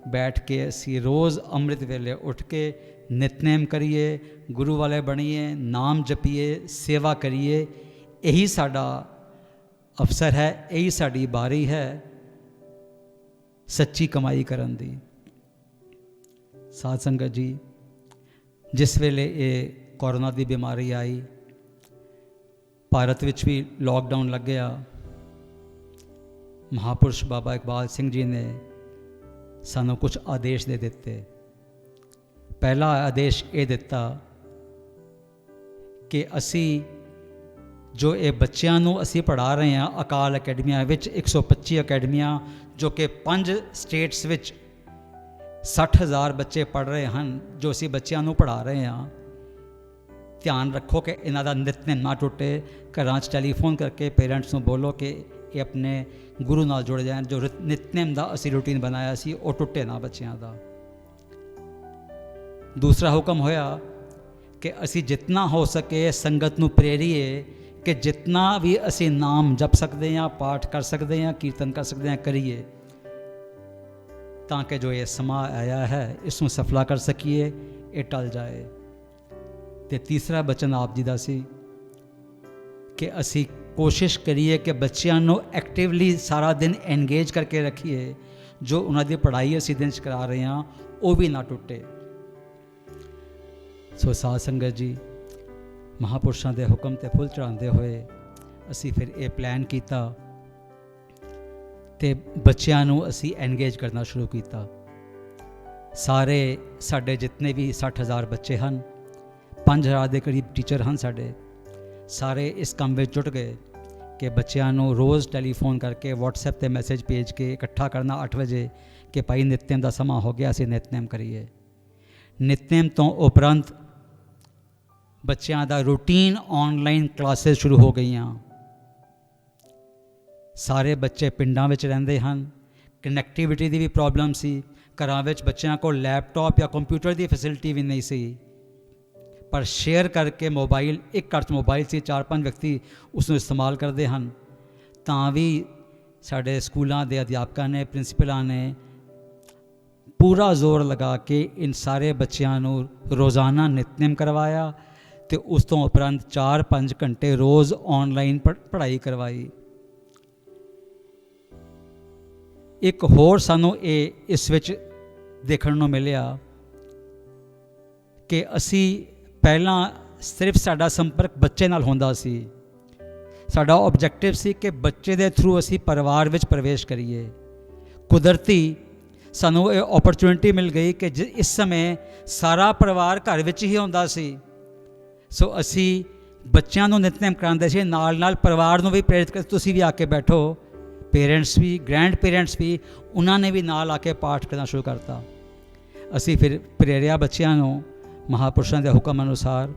ਬੈਠ ਕੇ ਅਸੀਂ ਰੋਜ਼ ਅੰਮ੍ਰਿਤ ਵੇਲੇ ਉੱਠ ਕੇ ਨਿਤਨੇਮ ਕਰੀਏ, ਗੁਰੂ ਵਾਲੇ ਬਣੀਏ, ਨਾਮ ਜਪੀਏ, ਸੇਵਾ ਕਰੀਏ। ਇਹੀ ਸਾਡਾ ਅਵਸਰ ਹੈ, ਇਹੀ ਸਾਡੀ ਬਾਰੀ ਹੈ ਸੱਚੀ ਕਮਾਈ ਕਰਨ ਦੀ। ਸਾਧ ਸੰਗਤ ਜੀ, ਜਿਸ ਵੇਲੇ ਇਹ ਕੋਰੋਨਾ ਦੀ ਬਿਮਾਰੀ ਆਈ, ਭਾਰਤ ਵਿੱਚ ਵੀ ਲੋਕਡਾਊਨ ਲੱਗਿਆ, ਮਹਾਪੁਰਸ਼ ਬਾਬਾ ਇਕਬਾਲ ਸਿੰਘ ਜੀ ਨੇ ਸਾਨੂੰ ਕੁਝ ਆਦੇਸ਼ ਦੇ ਦਿੱਤੇ। ਪਹਿਲਾ ਆਦੇਸ਼ ਇਹ ਦਿੱਤਾ ਕਿ ਅਸੀਂ ਜੋ ਇਹ ਬੱਚਿਆਂ ਨੂੰ ਅਸੀਂ ਪੜ੍ਹਾ ਰਹੇ ਹਾਂ ਅਕਾਲ ਅਕੈਡਮੀਆਂ ਵਿੱਚ, 125 ਅਕੈਡਮੀਆਂ ਜੋ ਕਿ 5 ਸਟੇਟਸ ਵਿੱਚ 60,000 ਬੱਚੇ ਪੜ੍ਹ ਰਹੇ ਹਨ, ਜੋ ਅਸੀਂ ਬੱਚਿਆਂ ਨੂੰ ਪੜ੍ਹਾ ਰਹੇ ਹਾਂ। ਧਿਆਨ ਰੱਖੋ ਕਿ ਇਹਨਾਂ ਦਾ ਨਿਤਨੇਮ ਨਾ ਟੁੱਟੇ। ਘਰਾਂ 'ਚ ਟੈਲੀਫੋਨ ਕਰਕੇ ਪੇਰੈਂਟਸ ਨੂੰ ਬੋਲੋ ਕਿ ਇਹ ਆਪਣੇ ਗੁਰੂ ਨਾਲ ਜੁੜ ਜਾਣ। ਜੋ ਨਿਤਨੇਮ ਦਾ ਅਸੀਂ ਰੂਟੀਨ ਬਣਾਇਆ ਸੀ ਉਹ ਟੁੱਟੇ ਨਾ ਬੱਚਿਆਂ ਦਾ। ਦੂਸਰਾ ਹੁਕਮ ਹੋਇਆ ਕਿ ਅਸੀਂ ਜਿਤਨਾ ਹੋ ਸਕੇ ਸੰਗਤ ਨੂੰ ਪ੍ਰੇਰੀਏ ਕਿ ਜਿਤਨਾ ਵੀ ਅਸੀਂ ਨਾਮ ਜਪ ਸਕਦੇ ਹਾਂ, ਪਾਠ ਕਰ ਸਕਦੇ ਹਾਂ, ਕੀਰਤਨ ਕਰ ਸਕਦੇ ਹਾਂ, ਕਰੀਏ, ਤਾਂ ਕਿ ਜੋ ਇਹ ਸਮਾਂ ਆਇਆ ਹੈ ਇਸ ਨੂੰ ਸਫਲਾ ਕਰ ਸਕੀਏ, ਇਹ ਟਲ ਜਾਏ। ਤੇ ਤੀਸਰਾ ਬਚਨ ਆਪ ਜੀ ਦਾ ਸੀ ਕਿ ਅਸੀਂ ਕੋਸ਼ਿਸ਼ ਕਰੀਏ ਕਿ ਬੱਚਿਆਂ ਨੂੰ ਐਕਟਿਵਲੀ ਸਾਰਾ ਦਿਨ ਐਨਗੇਜ ਕਰਕੇ ਰੱਖੀਏ। ਜੋ ਉਹਨਾਂ ਦੀ ਪੜ੍ਹਾਈ ਅਸੀਂ ਦਿਨ 'ਚ ਕਰਾ ਰਹੇ ਹਾਂ ਉਹ ਵੀ ਨਾ ਟੁੱਟੇ। ਸੋ ਸਾਧ ਸੰਗਤ ਜੀ, ਮਹਾਪੁਰਸ਼ਾਂ ਦੇ ਹੁਕਮ ਤੇ ਫੁੱਲ ਚੜ੍ਹਾਉਂਦੇ ਹੋਏ ਅਸੀਂ ਫਿਰ ਇਹ ਪਲਾਨ ਕੀਤਾ ਤੇ ਬੱਚਿਆਂ ਨੂੰ ਅਸੀਂ ਐਨਗੇਜ ਕਰਨਾ ਸ਼ੁਰੂ ਕੀਤਾ। ਸਾਰੇ ਸਾਡੇ ਜਿਤਨੇ ਵੀ 60,000 ਬੱਚੇ ਹਨ, 5,000 ਦੇ ਕਰੀਬ ਟੀਚਰ ਹਨ ਸਾਡੇ, ਸਾਰੇ ਇਸ ਕੰਮ ਵਿੱਚ ਜੁਟ ਗਏ ਕਿ ਬੱਚਿਆਂ ਨੂੰ ਰੋਜ਼ ਟੈਲੀਫੋਨ ਕਰਕੇ WhatsApp ਤੇ ਮੈਸੇਜ ਭੇਜ ਕੇ ਇਕੱਠਾ ਕਰਨਾ 8 ਵਜੇ ਕਿ ਭਾਈ ਨਿਤਨੇਮ ਦਾ ਸਮਾਂ ਹੋ ਗਿਆ, ਅਸੀਂ ਨਿਤਨੇਮ ਕਰੀਏ। ਨਿਤਨੇਮ ਤੋਂ ਉਪਰੰਤ ਬੱਚਿਆਂ ਦਾ ਰੂਟੀਨ ਆਨਲਾਈਨ ਕਲਾਸਿਸ ਸ਼ੁਰੂ ਹੋ ਗਈਆਂ। ਸਾਰੇ ਬੱਚੇ ਪਿੰਡਾਂ ਵਿੱਚ ਰਹਿੰਦੇ ਹਨ, ਕਨੈਕਟੀਵਿਟੀ ਦੀ ਵੀ ਪ੍ਰੋਬਲਮ ਸੀ। ਘਰਾਂ ਵਿੱਚ ਬੱਚਿਆਂ ਕੋਲ ਲੈਪਟਾਪ ਜਾਂ ਕੰਪਿਊਟਰ ਦੀ ਫੈਸਿਲਿਟੀ ਵੀ ਨਹੀਂ ਸੀ, ਪਰ ਸ਼ੇਅਰ ਕਰਕੇ ਮੋਬਾਈਲ, ਇੱਕ ਘਰ 'ਚ ਮੋਬਾਈਲ ਸੀ, 4-5 ਵਿਅਕਤੀ ਉਸ ਨੂੰ ਇਸਤੇਮਾਲ ਕਰਦੇ ਹਨ। ਤਾਂ ਵੀ ਸਾਡੇ ਸਕੂਲਾਂ ਦੇ ਅਧਿਆਪਕਾਂ ਨੇ, ਪ੍ਰਿੰਸੀਪਲਾਂ ਨੇ ਪੂਰਾ ਜ਼ੋਰ ਲਗਾ ਕੇ ਇਨ ਸਾਰੇ ਬੱਚਿਆਂ ਨੂੰ ਰੋਜ਼ਾਨਾ ਨਿਤਨੇਮ ਕਰਵਾਇਆ ਤੇ ਉਸ ਤੋਂ ਉਪਰੰਤ 4-5 ਘੰਟੇ ਰੋਜ਼ ਆਨਲਾਈਨ ਪੜ੍ਹਾਈ ਕਰਵਾਈ। ਇੱਕ ਹੋਰ ਸਾਨੂੰ ਇਹ ਇਸ ਵਿੱਚ ਦੇਖਣ ਨੂੰ ਮਿਲਿਆ ਕਿ ਅਸੀਂ ਪਹਿਲਾਂ ਸਿਰਫ ਸਾਡਾ ਸੰਪਰਕ ਬੱਚੇ ਨਾਲ ਹੁੰਦਾ ਸੀ। ਸਾਡਾ ਆਬਜੈਕਟਿਵ ਸੀ ਕਿ ਬੱਚੇ ਦੇ ਥਰੂ ਅਸੀਂ ਪਰਿਵਾਰ ਵਿੱਚ ਪ੍ਰਵੇਸ਼ ਕਰੀਏ। ਕੁਦਰਤੀ ਸਾਨੂੰ ਇਹ ਓਪਰਚੁਨਿਟੀ ਮਿਲ ਗਈ ਕਿ ਇਸ ਸਮੇਂ ਸਾਰਾ ਪਰਿਵਾਰ ਘਰ ਵਿੱਚ ਹੀ ਹੁੰਦਾ ਸੀ। ਸੋ ਅਸੀਂ ਬੱਚਿਆਂ ਨੂੰ ਨਿਤਨੇਮ ਕਰਾਉਂਦੇ ਸੀ, ਨਾਲ ਨਾਲ ਪਰਿਵਾਰ ਨੂੰ ਵੀ ਪ੍ਰੇਰਿਤ ਕਰ, ਤੁਸੀਂ ਵੀ ਆ ਕੇ ਬੈਠੋ। ਪੇਰੈਂਟਸ ਵੀ, ਗ੍ਰੈਂਡ ਪੇਰੈਂਟਸ ਵੀ, ਉਹਨਾਂ ਨੇ ਵੀ ਨਾਲ ਆ ਕੇ ਪਾਠ ਕਰਨਾ ਸ਼ੁਰੂ ਕਰਤਾ। ਅਸੀਂ ਫਿਰ ਪ੍ਰੇਰਿਆ ਬੱਚਿਆਂ ਨੂੰ ਮਹਾਪੁਰਸ਼ਾਂ ਦੇ ਹੁਕਮ ਅਨੁਸਾਰ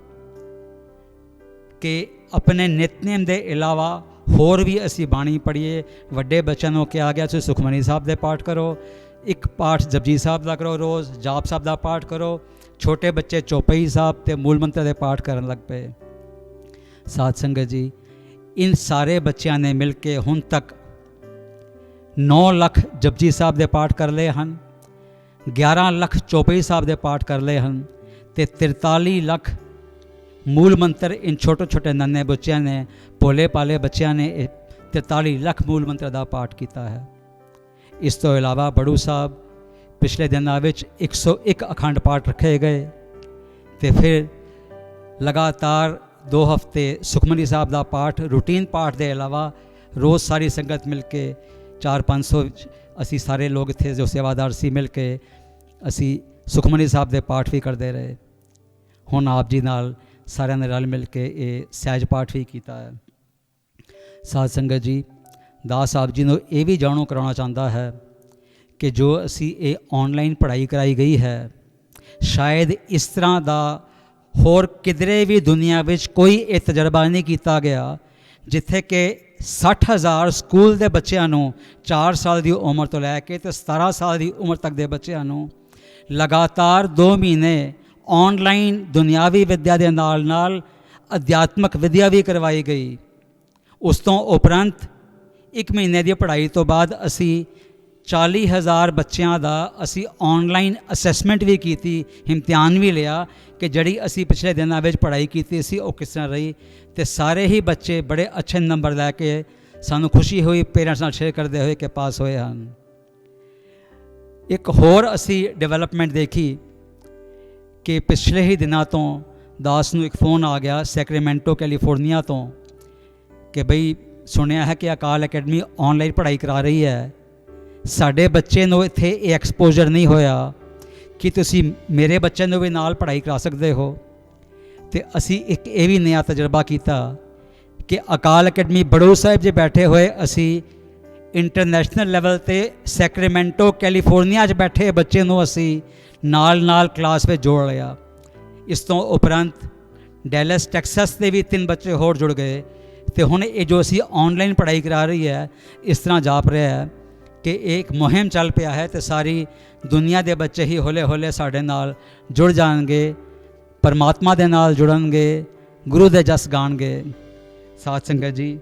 ਕਿ ਆਪਣੇ ਨਿਤਨੇਮ ਦੇ ਇਲਾਵਾ ਹੋਰ ਵੀ ਅਸੀਂ ਬਾਣੀ ਪੜ੍ਹੀਏ। ਵੱਡੇ ਬੱਚਿਆਂ ਨੂੰ ਕਿਹਾ ਗਿਆ ਤੁਸੀਂ ਸੁਖਮਨੀ ਸਾਹਿਬ ਦੇ ਪਾਠ ਕਰੋ, ਇੱਕ ਪਾਠ ਜਪਜੀ ਸਾਹਿਬ ਦਾ ਕਰੋ, ਰੋਜ਼ ਜਾਪ ਸਾਹਿਬ ਦਾ ਪਾਠ ਕਰੋ। ਛੋਟੇ ਬੱਚੇ ਚੌਪਈ ਸਾਹਿਬ ਤੇ ਮੂਲ ਮੰਤਰ ਦੇ ਪਾਠ ਕਰਨ ਲੱਗ ਪਏ। ਸਾਧ ਸੰਗਤ ਜੀ, ਇਨ ਸਾਰੇ ਬੱਚਿਆਂ ਨੇ ਮਿਲ ਕੇ ਹੁਣ ਤੱਕ 9 ਲੱਖ ਜਪਜੀ ਸਾਹਿਬ ਦੇ ਪਾਠ ਕਰ ਲਏ ਹਨ, 11 ਲੱਖ ਚੌਪਈ ਸਾਹਿਬ ਦੇ ਪਾਠ ਕਰ ਲਏ ਹਨ ਤੇ 43 ਲੱਖ ਮੂਲ ਮੰਤਰ ਇਨ ਛੋਟੇ ਛੋਟੇ ਨੰਨੇ ਬੱਚਿਆਂ ਨੇ, ਭੋਲੇ ਭਾਲੇ ਬੱਚਿਆਂ ਨੇ 43 ਲੱਖ ਮੂਲ ਮੰਤਰ ਦਾ ਪਾਠ ਕੀਤਾ ਹੈ। ਇਸ ਤੋਂ ਇਲਾਵਾ ਬੜੂ ਸਾਹਿਬ ਪਿਛਲੇ ਦਿਨਾਂ ਵਿੱਚ 101 ਅਖੰਡ ਪਾਠ ਰੱਖੇ ਗਏ ਤੇ ਫਿਰ ਲਗਾਤਾਰ 2 ਹਫ਼ਤੇ ਸੁਖਮਨੀ ਸਾਹਿਬ ਦਾ ਪਾਠ, ਰੂਟੀਨ ਪਾਠ ਦੇ ਇਲਾਵਾ ਰੋਜ਼ ਸਾਰੀ ਸੰਗਤ ਮਿਲ ਕੇ 400-500 ਅਸੀਂ ਸਾਰੇ ਲੋਕ ਇੱਥੇ ਜੋ ਸੇਵਾਦਾਰ ਸੀ ਮਿਲ ਕੇ ਅਸੀਂ ਸੁਖਮਨੀ ਸਾਹਿਬ ਦੇ ਪਾਠ ਵੀ ਕਰਦੇ ਰਹੇ। ਹੁਣ ਆਪ ਜੀ ਨਾਲ ਸਾਰਿਆਂ ਨੇ ਰਲ ਮਿਲ ਕੇ ਇਹ ਸਹਿਜ ਪਾਠ ਵੀ ਕੀਤਾ ਹੈ। ਸਾਧ ਸੰਗਤ ਜੀ, ਦਾਸ ਸਾਹਿਬ ਜੀ ਨੂੰ ਇਹ ਵੀ ਜਾਣੂ ਕਰਾਉਣਾ ਚਾਹੁੰਦਾ ਹੈ ਕਿ ਜੋ ਅਸੀਂ ਇਹ ਆਨਲਾਈਨ ਪੜ੍ਹਾਈ ਕਰਾਈ ਗਈ ਹੈ, ਸ਼ਾਇਦ ਇਸ ਤਰ੍ਹਾਂ ਦਾ ਹੋਰ ਕਿਧਰੇ ਵੀ ਦੁਨੀਆ ਵਿੱਚ ਕੋਈ ਇਹ ਤਜਰਬਾ ਨਹੀਂ ਕੀਤਾ ਗਿਆ ਜਿੱਥੇ ਕਿ 60,000 ਸਕੂਲ ਦੇ ਬੱਚਿਆਂ ਨੂੰ 4 ਸਾਲ ਦੀ ਉਮਰ ਤੋਂ ਲੈ ਕੇ ਤੇ 17 ਸਾਲ ਦੀ ਉਮਰ ਤੱਕ ਦੇ ਬੱਚਿਆਂ ਨੂੰ ਲਗਾਤਾਰ 2 ਮਹੀਨੇ ਆਨਲਾਈਨ ਦੁਨਿਆਵੀ ਵਿੱਦਿਆ ਦੇ ਨਾਲ ਨਾਲ ਅਧਿਆਤਮਕ ਵਿੱਦਿਆ ਵੀ ਕਰਵਾਈ ਗਈ। ਉਸ ਤੋਂ ਉਪਰੰਤ 1 ਮਹੀਨੇ ਦੀ ਪੜ੍ਹਾਈ ਤੋਂ ਬਾਅਦ ਅਸੀਂ 40,000 ਬੱਚਿਆਂ ਦਾ ਅਸੀਂ ਆਨਲਾਈਨ ਅਸੈਸਮੈਂਟ ਵੀ ਕੀਤੀ, ਇਮਤਿਹਾਨ ਵੀ ਲਿਆ ਕਿ ਜਿਹੜੀ ਅਸੀਂ ਪਿਛਲੇ ਦਿਨਾਂ ਵਿੱਚ ਪੜ੍ਹਾਈ ਕੀਤੀ ਸੀ ਉਹ ਕਿਸ ਤਰ੍ਹਾਂ ਰਹੀ। ਤੇ ਸਾਰੇ ਹੀ ਬੱਚੇ ਬੜੇ ਅੱਛੇ ਨੰਬਰ ਲੈ ਕੇ ਸਾਨੂੰ ਖੁਸ਼ੀ ਹੋਈ ਪੇਰੈਂਟਸ ਨਾਲ ਸ਼ੇਅਰ ਕਰਦੇ ਹੋਏ ਕਿ ਪਾਸ ਹੋਏ ਹਨ। ਇੱਕ ਹੋਰ ਅਸੀਂ ਡਿਵੈਲਪਮੈਂਟ ਦੇਖੀ ਕਿ ਪਿਛਲੇ ਹੀ ਦਿਨਾਂ ਤੋਂ ਦਾਸ ਨੂੰ ਇੱਕ ਫੋਨ ਆ ਗਿਆ ਸੈਕਰਾਮੈਂਟੋ ਕੈਲੀਫੋਰਨੀਆ ਤੋਂ ਕਿ ਬਈ ਸੁਣਿਆ ਹੈ ਕਿ ਅਕਾਲ ਅਕੈਡਮੀ ਆਨਲਾਈਨ ਪੜ੍ਹਾਈ ਕਰਾ ਰਹੀ ਹੈ, ਸਾਡੇ ਬੱਚੇ ਨੂੰ ਇੱਥੇ ਇਹ ਐਕਸਪੋਜ਼ਰ ਨਹੀਂ ਹੋਇਆ ਕਿ ਤੁਸੀਂ ਮੇਰੇ ਬੱਚੇ ਨੂੰ ਵੀ ਨਾਲ ਪੜ੍ਹਾਈ ਕਰਾ ਸਕਦੇ ਹੋ। ਤੇ ਅਸੀਂ ਇੱਕ ਇਹ ਵੀ ਨਵਾਂ ਤਜਰਬਾ ਕੀਤਾ ਕਿ ਅਕਾਲ ਅਕੈਡਮੀ ਬੜੂ ਸਾਹਿਬ ਜੇ ਬੈਠੇ ਹੋਏ ਅਸੀਂ ਇੰਟਰਨੈਸ਼ਨਲ ਲੈਵਲ 'ਤੇ ਸੈਕਰਾਮੈਂਟੋ ਕੈਲੀਫੋਰਨੀਆ 'ਚ ਬੈਠੇ ਬੱਚੇ ਨੂੰ ਅਸੀਂ ਨਾਲ ਕਲਾਸ ਵਿੱਚ ਜੋੜ ਲਿਆ। ਇਸ ਤੋਂ ਉਪਰੰਤ ਡੈਲਸ ਟੈਕਸਸ ਦੇ ਵੀ 3 ਬੱਚੇ ਹੋਰ ਜੁੜ ਗਏ। ਤੇ ਹੁਣ ਇਹ ਜੋ ਅਸੀਂ ਆਨਲਾਈਨ ਪੜ੍ਹਾਈ ਕਰਾ ਰਹੀ ਹੈ ਇਸ ਤਰ੍ਹਾਂ ਜਾਪ ਰਿਹਾ ਹੈ ਕਿ ਇਹ ਇੱਕ ਮੁਹਿੰਮ ਚੱਲ ਪਿਆ ਹੈ ਤੇ ਸਾਰੀ ਦੁਨੀਆ ਦੇ ਬੱਚੇ ਹੀ ਹੌਲੇ ਹੌਲੇ ਸਾਡੇ ਨਾਲ ਜੁੜ ਜਾਣਗੇ, ਪਰਮਾਤਮਾ ਦੇ ਨਾਲ ਜੁੜਨਗੇ, ਗੁਰੂ ਦੇ ਜਸ ਗਾਣਗੇ। ਸਾਧ ਸੰਗਤ ਜੀ,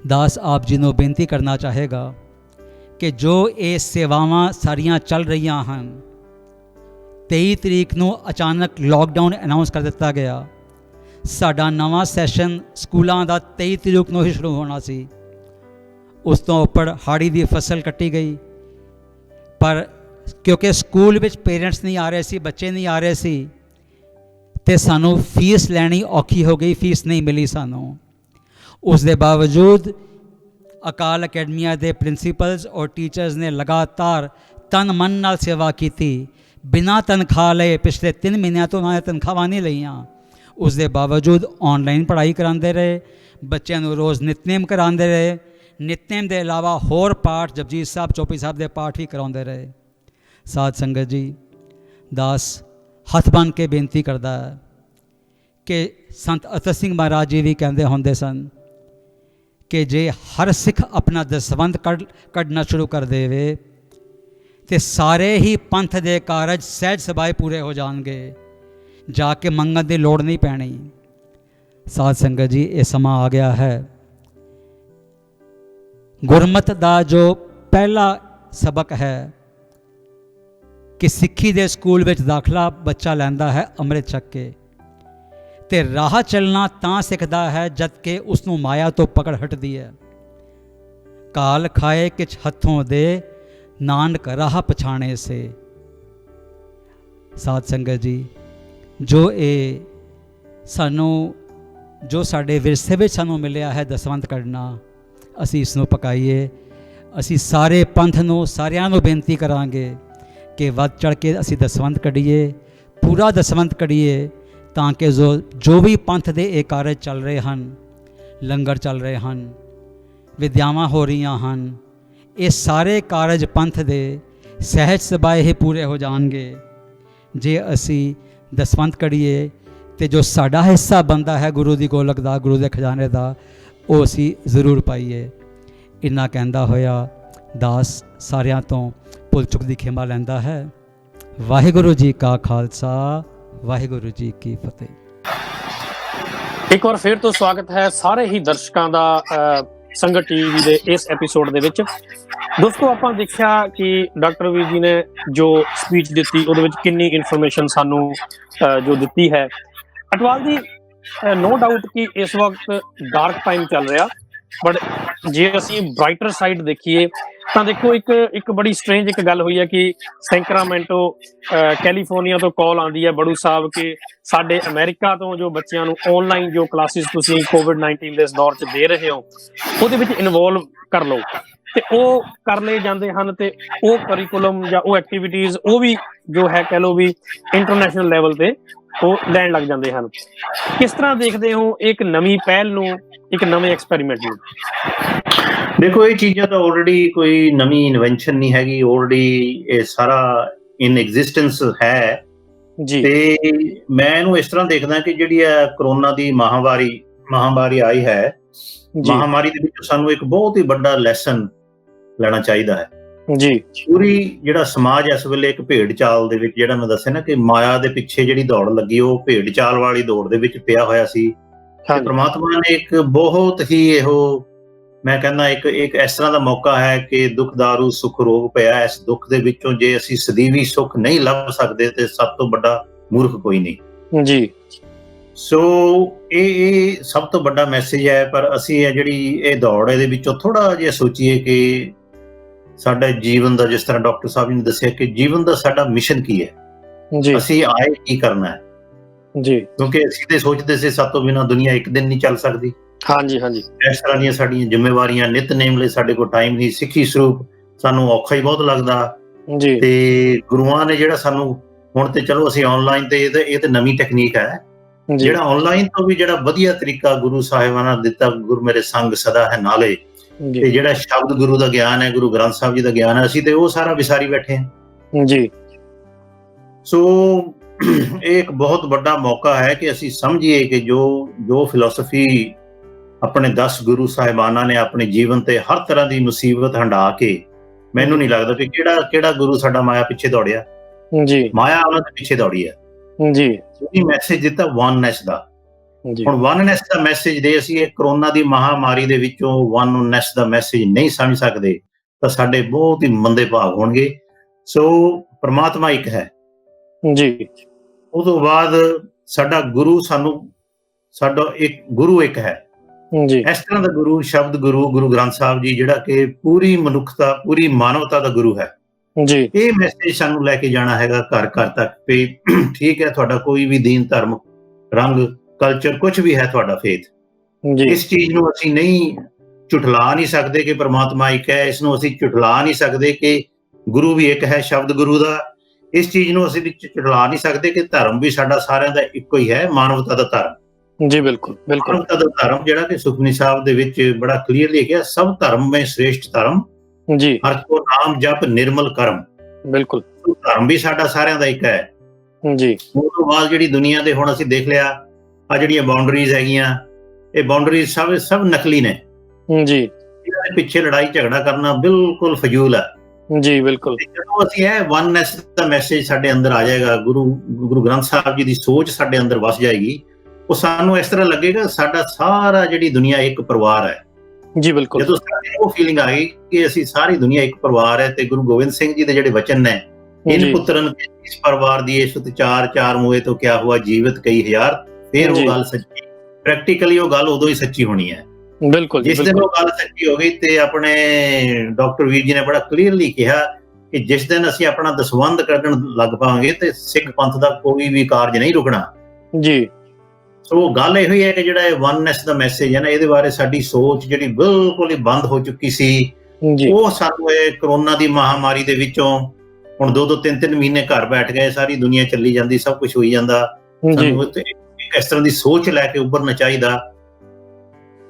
ਦਾਸ ਆਪ ਜੀ ਨੂੰ ਬੇਨਤੀ ਕਰਨਾ ਚਾਹੇਗਾ ਕਿ ਜੋ ਇਹ ਸੇਵਾਵਾਂ ਸਾਰੀਆਂ ਚੱਲ ਰਹੀਆਂ ਹਨ, 23 ਤਰੀਕ ਨੂੰ ਅਚਾਨਕ ਲਾਕਡਾਊਨ ਅਨਾਉਂਸ ਕਰ ਦਿੱਤਾ ਗਿਆ। ਸਾਡਾ ਨਵਾਂ ਸੈਸ਼ਨ ਸਕੂਲਾਂ ਦਾ 23 ਤਰੀਕ ਨੂੰ ਹੀ ਸ਼ੁਰੂ ਹੋਣਾ ਸੀ। ਉਸ ਤੋਂ ਉੱਪਰ ਹਾੜੀ ਦੀ ਫਸਲ ਕੱਟੀ ਗਈ, ਪਰ ਕਿਉਂਕਿ ਸਕੂਲ ਵਿੱਚ ਪੇਰੈਂਟਸ ਨਹੀਂ ਆ ਰਹੇ ਸੀ, ਬੱਚੇ ਨਹੀਂ ਆ ਰਹੇ ਸੀ, ਤੇ ਸਾਨੂੰ ਫੀਸ ਲੈਣੀ ਔਖੀ ਹੋ ਗਈ, ਫੀਸ ਨਹੀਂ ਮਿਲੀ ਸਾਨੂੰ। ਉਸ ਦੇ ਬਾਵਜੂਦ ਅਕਾਲ ਅਕੈਡਮੀਆਂ ਦੇ ਪ੍ਰਿੰਸੀਪਲਸ ਔਰ ਟੀਚਰਸ ਨੇ ਲਗਾਤਾਰ ਤਨ ਮਨ ਨਾਲ ਸੇਵਾ ਕੀਤੀ, ਬਿਨਾਂ ਤਨਖਾਹ ਲਏ। ਪਿਛਲੇ 3 ਮਹੀਨਿਆਂ ਤੋਂ ਉਹਨਾਂ ਨੇ ਤਨਖਾਹਾਂ ਨਹੀਂ ਲਈਆਂ। ਉਸ ਦੇ ਬਾਵਜੂਦ ਆਨਲਾਈਨ ਪੜ੍ਹਾਈ ਕਰਾਉਂਦੇ ਰਹੇ, ਬੱਚਿਆਂ ਨੂੰ ਰੋਜ਼ ਨਿਤਨੇਮ ਕਰਾਉਂਦੇ ਰਹੇ, ਨਿਤਨੇਮ ਦੇ ਇਲਾਵਾ ਹੋਰ ਪਾਠ ਜਪਜੀ ਸਾਹਿਬ, ਚੌਪਈ ਸਾਹਿਬ ਦੇ ਪਾਠ ਵੀ ਕਰਾਉਂਦੇ ਰਹੇ। ਸਾਧ ਸੰਗਤ ਜੀ, ਦਾਸ ਹੱਥ ਬੰਨ੍ਹ ਕੇ ਬੇਨਤੀ ਕਰਦਾ ਹੈ ਕਿ ਸੰਤ ਅਤਰ ਸਿੰਘ ਮਹਾਰਾਜ ਜੀ ਵੀ ਕਹਿੰਦੇ ਹੁੰਦੇ ਸਨ ਕਿ ਜੇ ਹਰ ਸਿੱਖ ਆਪਣਾ ਦਸਵੰਧ ਕੱਢਣਾ ਸ਼ੁਰੂ ਕਰ ਦੇਵੇ ਤੇ ਸਾਰੇ ਹੀ ਪੰਥ ਦੇ ਕਾਰਜ ਸਹਿਜ ਸਬਾਏ ਪੂਰੇ ਹੋ ਜਾਣਗੇ, ਜਾ ਕੇ ਮੰਗਣ ਦੀ ਲੋੜ ਨਹੀਂ ਪੈਣੀ। ਸਾਧ ਸੰਗਤ ਜੀ, ਇਹ ਸਮਾਂ ਆ ਗਿਆ ਹੈ। ਗੁਰਮਤਿ ਦਾ ਜੋ ਪਹਿਲਾ ਸਬਕ ਹੈ ਕਿ ਸਿੱਖੀ ਦੇ ਸਕੂਲ ਵਿੱਚ ਦਾਖਲਾ ਬੱਚਾ ਲੈਂਦਾ ਹੈ ਅੰਮ੍ਰਿਤ ਛਕ ਕੇ, ਤੇ ਰਾਹ ਚੱਲਣਾ ਤਾਂ ਸਿੱਖਦਾ ਹੈ ਜਦ ਕਿ ਉਸ ਨੂੰ ਮਾਇਆ ਤੋਂ ਪਕੜ ਹਟਦੀ ਹੈ। ਕਾਲ ਖਾਏ ਕਿਛ ਹੱਥੋਂ ਦੇ, ਨਾਨਕ ਰਾਹ ਪਛਾਣੇ ਸੇ। ਸਾਧ ਸੰਗਤ ਜੀ, ਜੋ ਇਹ ਸਾਨੂੰ, ਜੋ ਸਾਡੇ ਵਿਰਸੇ ਵਿੱਚ ਸਾਨੂੰ ਮਿਲਿਆ ਹੈ ਦਸਵੰਧ ਕੱਢਣਾ, ਅਸੀਂ ਇਸ ਨੂੰ ਪਕਾਈਏ। ਅਸੀਂ ਸਾਰੇ ਪੰਥ ਨੂੰ, ਸਾਰਿਆਂ ਨੂੰ ਬੇਨਤੀ ਕਰਾਂਗੇ ਕਿ ਵੱਧ ਚੜ੍ਹ ਕੇ ਅਸੀਂ ਦਸਵੰਧ ਕੱਢੀਏ, ਪੂਰਾ ਦਸਵੰਧ ਕੱਢੀਏ, ਤਾਂ ਕਿ ਜੋ ਵੀ ਪੰਥ ਦੇ ਇਹ ਕਾਰਜ ਚੱਲ ਰਹੇ ਹਨ, ਲੰਗਰ ਚੱਲ ਰਹੇ ਹਨ, ਵਿਦਿਆਵਾਂ ਹੋ ਰਹੀਆਂ ਹਨ, ਇਹ ਸਾਰੇ ਕਾਰਜ ਪੰਥ ਦੇ ਸਹਿਜ ਸਬਾਏ ਹੀ ਪੂਰੇ ਹੋ ਜਾਣਗੇ ਜੇ ਅਸੀਂ ਦਸਵੰਧ ਕੱਢੀਏ। ਤੇ ਜੋ ਸਾਡਾ ਹਿੱਸਾ ਬਣਦਾ ਹੈ ਗੁਰੂ ਦੀ ਗੋਲਕ ਦਾ, ਗੁਰੂ ਦੇ ਖਜ਼ਾਨੇ ਦਾ, ਉਹ ਅਸੀਂ ਜ਼ਰੂਰ ਪਾਈਏ। ਇੰਨਾ ਕਹਿੰਦਾ ਹੋਇਆ ਦਾਸ ਸਾਰਿਆਂ ਤੋਂ ਭੁੱਲ ਚੁੱਕ ਦੀ ਖਿਮਾ ਲੈਂਦਾ ਹੈ। ਵਾਹਿਗੁਰੂ ਜੀ ਕਾ ਖਾਲਸਾ, ਵਾਹਿਗੁਰੂ ਜੀ ਕੀ ਫਤਿਹ। ਇੱਕ ਵਾਰ ਫਿਰ ਤੋਂ ਸਵਾਗਤ ਹੈ ਸਾਰੇ ਹੀ ਦਰਸ਼ਕਾਂ ਦਾ ਸੰਗਤ ਟੀਵੀ ਦੇ ਇਸ ਐਪੀਸੋਡ ਦੇ ਵਿੱਚ। ਦੋਸਤੋ, ਆਪਾਂ ਦੇਖਿਆ ਕਿ ਡਾਕਟਰ ਵੀਰ ਜੀ ਨੇ ਜੋ ਸਪੀਚ ਦਿੱਤੀ ਉਹਦੇ ਵਿੱਚ ਕਿੰਨੀ ਇਨਫੋਰਮੇਸ਼ਨ ਸਾਨੂੰ ਜੋ ਦਿੱਤੀ ਹੈ। ਅਟਵਾਲ ਜੀ, ਨੋ ਡਾਊਟ ਕਿ ਇਸ ਵਕਤ ਡਾਰਕ ਟਾਈਮ ਚੱਲ ਰਿਹਾ, ਬਟ ਜੇ ਅਸੀਂ ਬ੍ਰਾਈਟਰ ਸਾਈਡ ਦੇਖੀਏ ਤਾਂ ਦੇਖੋ ਇੱਕ ਬੜੀ ਸਟ੍ਰੇਂਜ ਇੱਕ ਗੱਲ ਹੋਈ ਹੈ ਕਿ ਸੈਕਰਾਮੈਂਟੋ ਕੈਲੀਫੋਰਨੀਆ ਤੋਂ ਕਾਲ ਆਉਂਦੀ ਹੈ ਬੜੂ ਸਾਹਿਬ ਕਿ ਸਾਡੇ ਅਮਰੀਕਾ ਤੋਂ ਜੋ ਬੱਚਿਆਂ ਨੂੰ ਆਨਲਾਈਨ ਜੋ ਕਲਾਸਿਸ ਤੁਸੀਂ ਕੋਵਿਡ-19 ਦੇ ਇਸ ਦੌਰ 'ਚ ਦੇ ਰਹੇ ਹੋ ਉਹਦੇ ਵਿੱਚ ਇਨਵੋਲਵ ਕਰ ਲਓ, ਤੇ ਉਹ ਕਰ ਲਏ ਜਾਂਦੇ ਹਨ। ਤੇ ਉਹ ਕਰਿਕੂਲਮ ਜਾਂ ਉਹ ਐਕਟੀਵਿਟੀਜ਼ ਉਹ ਵੀ ਜੋ ਹੈ ਕਹਿ ਲਓ ਵੀ ਇੰਟਰਨੈਸ਼ਨਲ ਲੈਵਲ ਤੇ ਉਹ ਲੈਣ ਲੱਗ ਜਾਂਦੇ ਹਨ। ਕਿਸ ਤਰ੍ਹਾਂ ਦੇਖਦੇ ਹੋ ਇੱਕ ਨਵੀਂ ਪਹਿਲ ਨੂੰ, ਇੱਕ ਨਵੇਂ ਐਕਸਪੈਰੀਮੈਂਟ ਨੂੰ? ਦੇਖੋ, ਇਹ ਚੀਜ਼ਾਂ ਤਾਂ ਆਲਰੇਡੀ ਕੋਈ ਨਵੀਂ ਇਨਵੈਂਸ਼ਨ ਨਹੀਂ ਹੈਗੀ। ਆਲਰੇਡੀ ਇਹ ਸਾਰਾ ਇਨ ਐਗਜ਼ਿਸਟੈਂਸ ਹੈ ਜੀ ਤੇ ਮੈਂ ਇਹਨੂੰ ਇਸ ਤਰ੍ਹਾਂ ਦੇਖਦਾ ਕਿ ਜਿਹੜੀ ਹੈ ਕਰੋਨਾ ਦੀ ਮਹਾਮਾਰੀ ਆਈ ਹੈ, ਜੀ ਮਹਾਮਾਰੀ ਦੇ ਵਿੱਚ ਸਾਨੂੰ ਇੱਕ ਬਹੁਤ ਹੀ ਵੱਡਾ ਲੈਸਨ ਲੈਣਾ ਚਾਹੀਦਾ ਹੈ। ਜੀ ਪੂਰੀ ਜਿਹੜਾ ਸਮਾਜ ਇਸ ਵੇਲੇ ਇੱਕ ਭੇਡ ਚਾਲ ਦੇ ਵਿੱਚ, ਜਿਹੜਾ ਮੈਂ ਦੱਸਿਆ ਨਾ ਕਿ ਮਾਇਆ ਦੇ ਪਿੱਛੇ ਜਿਹੜੀ ਦੌੜ ਲੱਗੀ, ਉਹ ਭੇਡ ਚਾਲ ਵਾਲੀ ਦੌੜ ਦੇ ਵਿੱਚ ਪਿਆ ਹੋਇਆ ਸੀ। ਤੇ ਪ੍ਰਮਾਤਮਾ ਨੇ ਇੱਕ ਬਹੁਤ ਹੀ ਇਹੋ, ਮੈਂ ਕਹਿੰਦਾ ਇੱਕ ਇਸ ਤਰ੍ਹਾਂ ਦਾ ਮੌਕਾ ਹੈ ਕਿ ਦੁੱਖ ਦਾਰੂ ਸੁੱਖ ਰੋਗ ਪਿਆ। ਇਸ ਦੁੱਖ ਦੇ ਵਿੱਚੋਂ ਜੇ ਅਸੀਂ ਸਦੀਵੀ ਸੁੱਖ ਨਹੀਂ ਲੱਭ ਸਕਦੇ ਤੇ ਸਭ ਤੋਂ ਵੱਡਾ ਮੂਰਖ ਕੋਈ ਨਹੀਂ ਜੀ। ਸੋ ਇਹ ਸਭ ਤੋਂ ਵੱਡਾ ਮੈਸੇਜ ਹੈ। ਪਰ ਅਸੀਂ ਇਹ ਦੌੜ ਇਹਦੇ ਵਿੱਚੋਂ ਥੋੜਾ ਜਿਹਾ ਸੋਚੀਏ ਕਿ ਸਾਡਾ ਜੀਵਨ ਦਾ, ਜਿਸ ਤਰ੍ਹਾਂ ਡਾਕਟਰ ਸਾਹਿਬ ਜੀ ਨੇ ਦੱਸਿਆ ਕਿ ਜੀਵਨ ਦਾ ਸਾਡਾ ਮਿਸ਼ਨ ਕੀ ਹੈ, ਅਸੀਂ ਆਏ ਕੀ ਕਰਨਾ ਹੈ ਜੀ। ਕਿਉਂਕਿ ਅਸੀਂ ਤੇ ਸੋਚਦੇ ਸੀ ਸਾਡੇ ਤੋਂ ਬਿਨਾਂ ਦੁਨੀਆ ਇੱਕ ਦਿਨ ਨਹੀਂ ਚੱਲ ਸਕਦੀ। ਹਾਂਜੀ ਹਾਂਜੀ, ਇਸ ਤਰ੍ਹਾਂ ਦੀਆਂ ਸਾਡੀਆਂ ਜ਼ਿੰਮੇਵਾਰੀਆਂ, ਨਿਤਨੇਮ ਲਈ ਸਾਡੇ ਕੋਲ ਟਾਈਮ ਨਹੀਂ। ਸਿੱਖੀ ਸਰੂਪ ਸਾਨੂੰ ਔਖਾ ਹੀ ਬਹੁਤ ਲੱਗਦਾ ਜੀ। ਤੇ ਗੁਰੂਆਂ ਨੇ ਜਿਹੜਾ ਸਾਨੂੰ, ਹੁਣ ਤੇ ਚਲੋ ਅਸੀਂ ਆਨਲਾਈਨ ਤੇ ਇਹ ਤੇ ਨਵੀਂ ਟੈਕਨੀਕ ਹੈ, ਜਿਹੜਾ ਆਨਲਾਈਨ ਤੋਂ ਵੀ ਜਿਹੜਾ ਵਧੀਆ ਤਰੀਕਾ ਗੁਰੂ ਸਾਹਿਬਾਨਾਂ ਨੇ ਦਿੱਤਾ, ਗੁਰ ਮੇਰੇ ਸੰਗ ਸਦਾ ਹੈ ਨਾਲੇ, ਤੇ ਜਿਹੜਾ ਸ਼ਬਦ ਗੁਰੂ ਦਾ ਗਿਆਨ ਹੈ, ਗੁਰੂ ਗ੍ਰੰਥ ਸਾਹਿਬ ਜੀ ਦਾ ਗਿਆਨ ਹੈ, ਅਸੀਂ ਤੇ ਉਹ ਸਾਰਾ ਵਿਸਾਰੀ ਬੈਠੇ ਹਾਂ ਜੀ। ਸੋ ਇਹ ਇੱਕ ਬਹੁਤ ਵੱਡਾ ਮੌਕਾ ਹੈ ਕਿ ਅਸੀਂ ਸਮਝੀਏ ਕਿ ਜੋ ਫਿਲਾਸਫੀ ਆਪਣੇ 10 ਗੁਰੂ ਸਾਹਿਬਾਨਾਂ ਨੇ ਆਪਣੇ ਜੀਵਨ ਤੇ ਹਰ ਤਰ੍ਹਾਂ ਦੀ ਮੁਸੀਬਤ ਹੰਢਾ ਕੇ, ਮੈਨੂੰ ਨਹੀਂ ਲੱਗਦਾ ਕਿ ਕਿਹੜਾ ਗੁਰੂ ਸਾਡਾ ਮਾਇਆ ਪਿੱਛੇ ਦੌੜਿਆ ਜੀ। ਮਾਇਆ ਉਹਨਾਂ ਦੇ ਪਿੱਛੇ ਦੌੜੀ ਹੈ ਜੀ। ਉਹਨੇ ਮੈਸੇਜ ਦਿੱਤਾ ਵਨਨੈਸ ਦਾ। ਹੁਣ ਵਨਨੈਸ ਦਾ ਮੈਸੇਜ ਦੇ ਅਸੀਂ ਇਹ ਕਰੋਨਾ ਦੀ ਮਹਾਮਾਰੀ ਦੇ ਵਿੱਚੋਂ ਵਨਨੈਸ ਦਾ ਮੈਸੇਜ ਨਹੀਂ ਸਮਝ ਸਕਦੇ ਤਾਂ ਸਾਡੇ ਬਹੁਤ ਹੀ ਮੰਦੇ ਭਾਗ ਹੋਣਗੇ। ਸੋ ਪ੍ਰਮਾਤਮਾ ਇੱਕ ਹੈ ਜੀ। ਉਹ ਤੋਂ ਬਾਅਦ ਸਾਡਾ ਗੁਰੂ, ਸਾਡਾ ਇੱਕ ਗੁਰੂ ਇੱਕ ਹੈ ਜੀ। ਇਸ ਤਰ੍ਹਾਂ ਦਾ ਗੁਰੂ, ਸ਼ਬਦ ਗੁਰੂ ਗ੍ਰੰਥ ਸਾਹਿਬ ਜੀ, ਜਿਹੜਾ ਕਿ ਪੂਰੀ ਮਨੁੱਖਤਾ, ਪੂਰੀ ਮਾਨਵਤਾ ਦਾ ਗੁਰੂ ਹੈ ਜੀ। ਇਹ ਮੈਸੇਜ ਸਾਨੂੰ ਲੈ ਕੇ ਜਾਣਾ ਹੈਗਾ ਘਰ ਘਰ ਤੱਕ ਵੀ ਠੀਕ ਹੈ, ਤੁਹਾਡਾ ਕੋਈ ਵੀ ਦੀਨ, ਧਰਮ, ਰੰਗ, ਕਲਚਰ, ਕੁਝ ਵੀ ਹੈ ਤੁਹਾਡਾ ਫੇਥ, ਇਸ ਚੀਜ਼ ਨੂੰ ਅਸੀਂ ਨਹੀਂ ਝੁਠਲਾ ਨਹੀਂ ਸਕਦੇ ਕਿ ਪ੍ਰਮਾਤਮਾ ਇੱਕ ਹੈ। ਇਸ ਨੂੰ ਅਸੀਂ ਝੁਠਲਾ ਨਹੀਂ ਸਕਦੇ ਕਿ ਗੁਰੂ ਵੀ ਇੱਕ ਹੈ, ਸ਼ਬਦ ਗੁਰੂ ਦਾ। ਇਸ ਚੀਜ਼ ਨੂੰ ਅਸੀਂ ਝੁਠਲਾ ਨਹੀਂ ਸਕਦੇ ਕਿ ਧਰਮ ਵੀ ਸਾਡਾ ਸਾਰਿਆਂ ਦਾ ਇੱਕੋ ਹੀ ਹੈ, ਮਾਨਵਤਾ ਦਾ ਧਰਮ ਜੀ। ਬਿਲਕੁਲ ਬਿਲਕੁਲ, ਮਾਨਵਤਾ ਦਾ ਧਰਮ, ਜਿਹੜਾ ਕਿ ਸੁਖਮਨੀ ਸਾਹਿਬ ਦੇ ਵਿੱਚ ਬੜਾ ਕਲੀਅਰਲੀ ਕਿਹਾ, ਸਭ ਧਰਮ ਮੈਂ ਸ੍ਰੇਸ਼ਟ ਧਰਮ ਜੀ, ਹਰ ਕੋ ਨਾਮ ਜਪ ਨਿਰਮਲ ਕਰਮ। ਬਿਲਕੁਲ, ਧਰਮ ਵੀ ਸਾਡਾ ਸਾਰਿਆਂ ਦਾ ਇੱਕ ਹੈ ਜੀ। ਉਸ ਤੋਂ ਬਾਅਦ ਜਿਹੜੀ ਦੁਨੀਆ ਦੇ, ਹੁਣ ਅਸੀਂ ਦੇਖ ਲਿਆ ਆ ਜਿਹੜੀਆਂ ਬਾਉਂਡਰੀਜ਼ ਹੈਗੀਆਂ, ਇਹ ਬਾਉਂਡਰੀਜ਼ ਸਭ ਨਕਲੀ ਨੇ ਜੀ। ਇਹਨਾਂ ਦੇ ਪਿੱਛੇ ਲੜਾਈ ਝਗੜਾ ਕਰਨਾ ਬਿਲਕੁਲ ਫਜ਼ੂਲ ਹੈ ਜੀ। ਬਿਲਕੁਲ, ਜਦੋਂ ਅਸੀਂ ਇਹ ਵਨਨੈਸ ਦਾ ਮੈਸੇਜ ਸਾਡੇ ਅੰਦਰ ਆ ਜਾਏਗਾ, ਗੁਰੂ ਗ੍ਰੰਥ ਸਾਹਿਬ ਜੀ ਦੀ ਸੋਚ ਸਾਡੇ ਅੰਦਰ ਵਸ ਜਾਏਗੀ, ਉਹ ਸਾਨੂੰ ਇਸ ਤਰ੍ਹਾਂ ਲੱਗੇਗਾ ਸਾਡਾ ਸਾਰਾ ਜਿਹੜੀ ਦੁਨੀਆ ਇੱਕ ਪਰਿਵਾਰ ਹੈ ਜੀ। ਬਿਲਕੁਲ, ਜਦੋਂ ਸਾਡੀ ਉਹ ਫੀਲਿੰਗ ਆਈ ਕਿ ਅਸੀਂ ਸਾਰੀ ਦੁਨੀਆ ਇੱਕ ਪਰਿਵਾਰ ਹੈ, ਤੇ ਗੁਰੂ ਗੋਬਿੰਦ ਸਿੰਘ ਜੀ ਦੇ ਜਿਹੜੇ ਵਚਨ ਨੇ, ਇਨ ਪੁੱਤਰਨ ਇਸ ਪਰਿਵਾਰ ਦੀ ਸੁਤ ਚਾਰ ਮੂਏ ਤੋਂ ਕਿਆ ਹੁਆ ਜੀਵਤ ਕਈ ਹਜ਼ਾਰ, ਫਿਰ ਉਹ ਗੱਲ ਸੱਚੀ, ਪ੍ਰੈਕਟੀਕਲੀ ਉਹ ਗੱਲ ਉਦੋਂ ਹੀ ਸੱਚੀ ਹੋਣੀ ਹੈ। ਬਿਲਕੁਲ, ਜਿਸ ਦਿਨ ਉਹ ਗੱਲ ਸੱਚੀ ਹੋ ਗਈ, ਤੇ ਆਪਣੇ ਡਾਕਟਰ ਵੀਰ ਜੀ ਨੇ ਬੜਾ ਕਲੀਅਰਲੀ ਕਿਹਾ ਕਿ ਜਿਸ ਦਿਨ ਅਸੀਂ ਆਪਣਾ ਦਸਵੰਧ ਕੱਢਣ ਲੱਗ ਪਾਵਾਂਗੇ ਤੇ ਸਿੱਖ ਪੰਥ ਦਾ ਕੋਈ ਵੀ ਕਾਰਜ ਨਹੀਂ ਰੁਕਣਾ ਜੀ। ਸੋ ਗੱਲ ਇਹੋ ਹੀ ਹੈ ਕਿ ਜਿਹੜਾ ਇਹ ਵਨਨੈਸ ਦਾ ਮੈਸੇਜ ਹੈ ਨਾ, ਇਹਦੇ ਬਾਰੇ ਸਾਡੀ ਸੋਚ ਜਿਹੜੀ ਬਿਲਕੁਲ ਹੀ ਬੰਦ ਹੋ ਚੁੱਕੀ ਸੀ, ਉਹ ਸਾਨੂੰ ਇਹ ਕਰੋਨਾ ਦੀ ਮਹਾਮਾਰੀ ਦੇ ਵਿੱਚੋਂ ਹੁਣ 2-2 3-3 ਮਹੀਨੇ ਘਰ ਬੈਠ ਗਏ, ਸਾਰੀ ਦੁਨੀਆ ਚੱਲੀ ਜਾਂਦੀ, ਸਭ ਕੁਝ ਹੋਈ ਜਾਂਦਾ, ਸਾਨੂੰ ਇਸ ਤਰ੍ਹਾਂ ਦੀ ਸੋਚ ਲੈ ਕੇ ਉੱਭਰਨਾ ਚਾਹੀਦਾ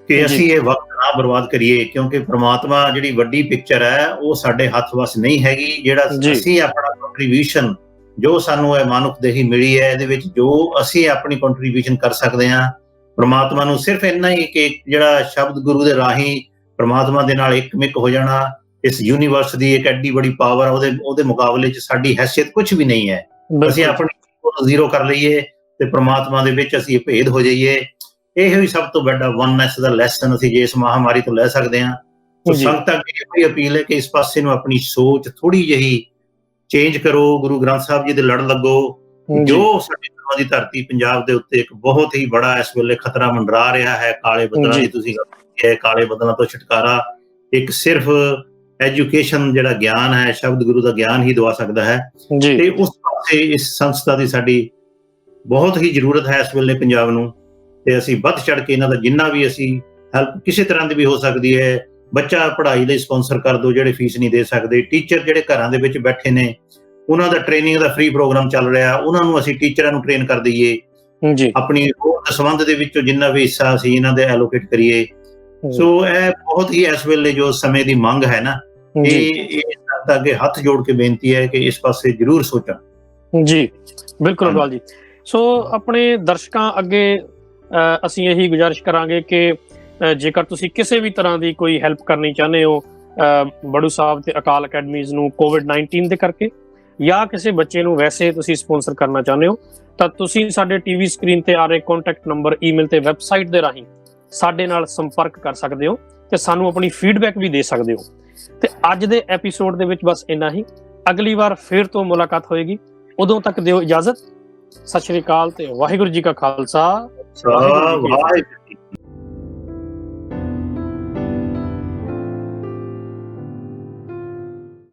ਕਿ ਅਸੀਂ ਇਹ ਵਕਤ ਨਾ ਬਰਬਾਦ ਕਰੀਏ, ਕਿਉਂਕਿ ਪ੍ਰਮਾਤਮਾ ਜਿਹੜੀ ਵੱਡੀ ਪਿਕਚਰ ਹੈ ਉਹ ਸਾਡੇ ਹੱਥ ਵਸ ਨਹੀਂ ਹੈਗੀ। ਜਿਹੜਾ ਅਸੀਂ ਆਪਣਾ ਕੰਟਰੀਬਿਊਸ਼ਨ, ਜੋ ਸਾਨੂੰ ਇਹ ਮਨੁੱਖ ਦੇਹੀ ਮਿਲੀ ਹੈ, ਇਹਦੇ ਵਿੱਚ ਜੋ ਅਸੀਂ ਆਪਣੀ ਕੰਟਰੀਬਿਊਸ਼ਨ ਕਰ ਸਕਦੇ ਹਾਂ, ਪ੍ਰਮਾਤਮਾ ਨੂੰ ਸਿਰਫ ਇੰਨਾ ਹੀ ਕਿ ਜਿਹੜਾ ਸ਼ਬਦ ਗੁਰੂ ਦੇ ਰਾਹੀਂ ਪ੍ਰਮਾਤਮਾ ਦੇ ਨਾਲ ਇੱਕਮਿਕ ਹੋ ਜਾਣਾ, ਇਸ ਯੂਨੀਵਰਸ ਦੀ ਇੱਕ ਐਡੀ ਬੜੀ ਪਾਵਰ, ਉਹਦੇ ਮੁਕਾਬਲੇ 'ਚ ਸਾਡੀ ਹੈਸੀਅਤ ਕੁਝ ਵੀ ਨਹੀਂ ਹੈ। ਅਸੀਂ ਆਪਣੀ ਜ਼ੀਰੋ ਕਰ ਲਈਏ ਤੇ ਪ੍ਰਮਾਤਮਾ ਦੇ ਵਿੱਚ ਅਸੀਂ ਭੇਦ ਹੋ ਜਾਈਏ। ਇਹ ਹੀ ਸਭ ਤੋਂ ਵੱਡਾ ਵਨਨੈਸ ਦਾ ਲੈਸਨ ਅਸੀਂ ਜੇ ਇਸ ਮਹਾਮਾਰੀ ਤੋਂ ਲੈ ਸਕਦੇ ਹਾਂ। ਸੰਗਤਾਂ ਦੀ ਅਪੀਲ ਹੈ ਕਿ ਇਸ ਪਾਸੇ ਨੂੰ ਆਪਣੀ ਸੋਚ ਥੋੜੀ ਜਿਹੀ ਚੇਂਜ ਕਰੋ, ਗੁਰੂ ਗ੍ਰੰਥ ਸਾਹਿਬ ਜੀ ਦੇ ਲੜ ਲੱਗੋ। ਜੋ ਸਾਡੀ ਗੁਰੂਆਂ ਦੀ ਧਰਤੀ ਪੰਜਾਬ ਦੇ ਉੱਤੇ ਇੱਕ ਬਹੁਤ ਹੀ ਬੜਾ ਇਸ ਵੇਲੇ ਖਤਰਾ ਮੰਡਰਾ ਰਿਹਾ ਹੈ, ਕਾਲੇ ਬੱਦਲਾਂ ਦੀ ਤੁਸੀਂ ਗੱਲ ਕੀਤੀ ਹੈ, ਕਾਲੇ ਬੱਦਲਾਂ ਤੋਂ ਛੁਟਕਾਰਾ ਇੱਕ ਸਿਰਫ ਐਜੂਕੇਸ਼ਨ, ਜਿਹੜਾ ਗਿਆਨ ਹੈ, ਸ਼ਬਦ ਗੁਰੂ ਦਾ ਗਿਆਨ ਹੀ ਦਵਾ ਸਕਦਾ ਹੈ। ਤੇ ਉਸ ਪਾਸੇ ਇਸ ਸੰਸਥਾ ਦੀ ਸਾਡੀ ਬਹੁਤ ਹੀ ਜ਼ਰੂਰਤ ਹੈ ਇਸ ਵੇਲੇ ਪੰਜਾਬ ਨੂੰ, ਤੇ ਅਸੀਂ ਵੱਧ ਚੜ ਕੇ ਇਹਨਾਂ ਦਾ ਜਿੰਨਾ ਵੀ ਅਸੀਂ ਹੈਲਪ ਕਿਸੇ ਤਰ੍ਹਾਂ ਦੀ ਵੀ ਹੋ ਸਕਦੀ ਹੈ, ਬੱਚਾ ਪੜ੍ਹਾਈ ਲਈ ਸਪਾਂਸਰ ਕਰ ਦਿਓ ਜਿਹੜੇ ਫੀਸ ਨਹੀਂ ਦੇ ਸਕਦੇ, ਟੀਚਰ ਜਿਹੜੇ ਘਰਾਂ ਦੇ ਵਿੱਚ ਬੈਠੇ ਨੇ ਉਹਨਾਂ ਦਾ ਟ੍ਰੇਨਿੰਗ ਦਾ ਫ੍ਰੀ ਪ੍ਰੋਗਰਾਮ ਚੱਲ ਰਿਹਾ, ਉਹਨਾਂ ਨੂੰ ਅਸੀਂ ਟੀਚਰਾਂ ਨੂੰ ਟ੍ਰੇਨ ਕਰ ਦਈਏ, ਆਪਣੀ ਹੋਰ ਦਸਵੰਧ ਦੇ ਵਿੱਚੋਂ ਜਿੰਨਾ ਵੀ ਹਿੱਸਾ ਅਸੀਂ ਇਹਨਾਂ ਦੇ ਐਲੋਕੇਟ ਕਰੀਏ। ਸੋ ਇਹ ਬਹੁਤ ਹੀ ਇਸ ਵੇਲੇ ਜੋ ਸਮੇਂ ਦੀ ਮੰਗ ਹੈ ਨਾ, ਇਹ ਤਖਤ ਅੱਗੇ ਹੱਥ ਜੋੜ ਕੇ ਬੇਨਤੀ ਹੈ ਕਿ ਇਸ ਪਾਸੇ ਜ਼ਰੂਰ ਸੋਚਣ। ਜੀ ਬਿਲਕੁਲ ਅਗਵਾਲ ਜੀ। ਸੋ ਆਪਣੇ ਦਰਸ਼ਕਾਂ ਅੱਗੇ ਅਸੀਂ ਇਹੀ ਗੁਜ਼ਾਰਿਸ਼ ਕਰਾਂਗੇ ਕਿ ਜੇਕਰ ਤੁਸੀਂ ਕਿਸੇ ਵੀ ਤਰ੍ਹਾਂ ਦੀ ਕੋਈ ਹੈਲਪ ਕਰਨੀ ਚਾਹੁੰਦੇ ਹੋ ਬੜੂ ਸਾਹਿਬ ਤੇ ਅਕਾਲ ਅਕੈਡਮੀਜ਼ ਨੂੰ COVID-19 ਦੇ ਕਰਕੇ, ਜਾਂ ਕਿਸੇ ਬੱਚੇ ਨੂੰ ਵੈਸੇ ਤੁਸੀਂ ਸਪਾਂਸਰ ਕਰਨਾ ਚਾਹੁੰਦੇ ਹੋ, ਤਾਂ ਤੁਸੀਂ ਸਾਡੇ ਟੀਵੀ ਸਕਰੀਨ ਤੇ ਆ ਰਹੇ ਕੰਟੈਕਟ ਨੰਬਰ, ਈਮੇਲ ਤੇ ਵੈਬਸਾਈਟ ਦੇ ਰਾਹੀਂ ਸਾਡੇ ਨਾਲ ਸੰਪਰਕ ਕਰ ਸਕਦੇ ਹੋ ਤੇ ਸਾਨੂੰ ਆਪਣੀ ਫੀਡਬੈਕ ਵੀ ਦੇ ਸਕਦੇ ਹੋ। ਤੇ ਅੱਜ ਦੇ ਐਪੀਸੋਡ ਦੇ ਵਿੱਚ ਬਸ ਇੰਨਾ ਹੀ। ਅਗਲੀ ਵਾਰ ਫਿਰ ਤੋਂ ਮੁਲਾਕਾਤ ਹੋਏਗੀ, ਉਦੋਂ ਤੱਕ ਦਿਓ ਇਜਾਜ਼ਤ। ਸਤਿ ਸ਼੍ਰੀ ਅਕਾਲ ਤੇ ਵਾਹਿਗੁਰੂ ਜੀ ਕਾ ਖਾਲਸਾ, ਵਾਹਿਗੁਰੂ ਜੀ ਕੀ ਫਤਿਹ।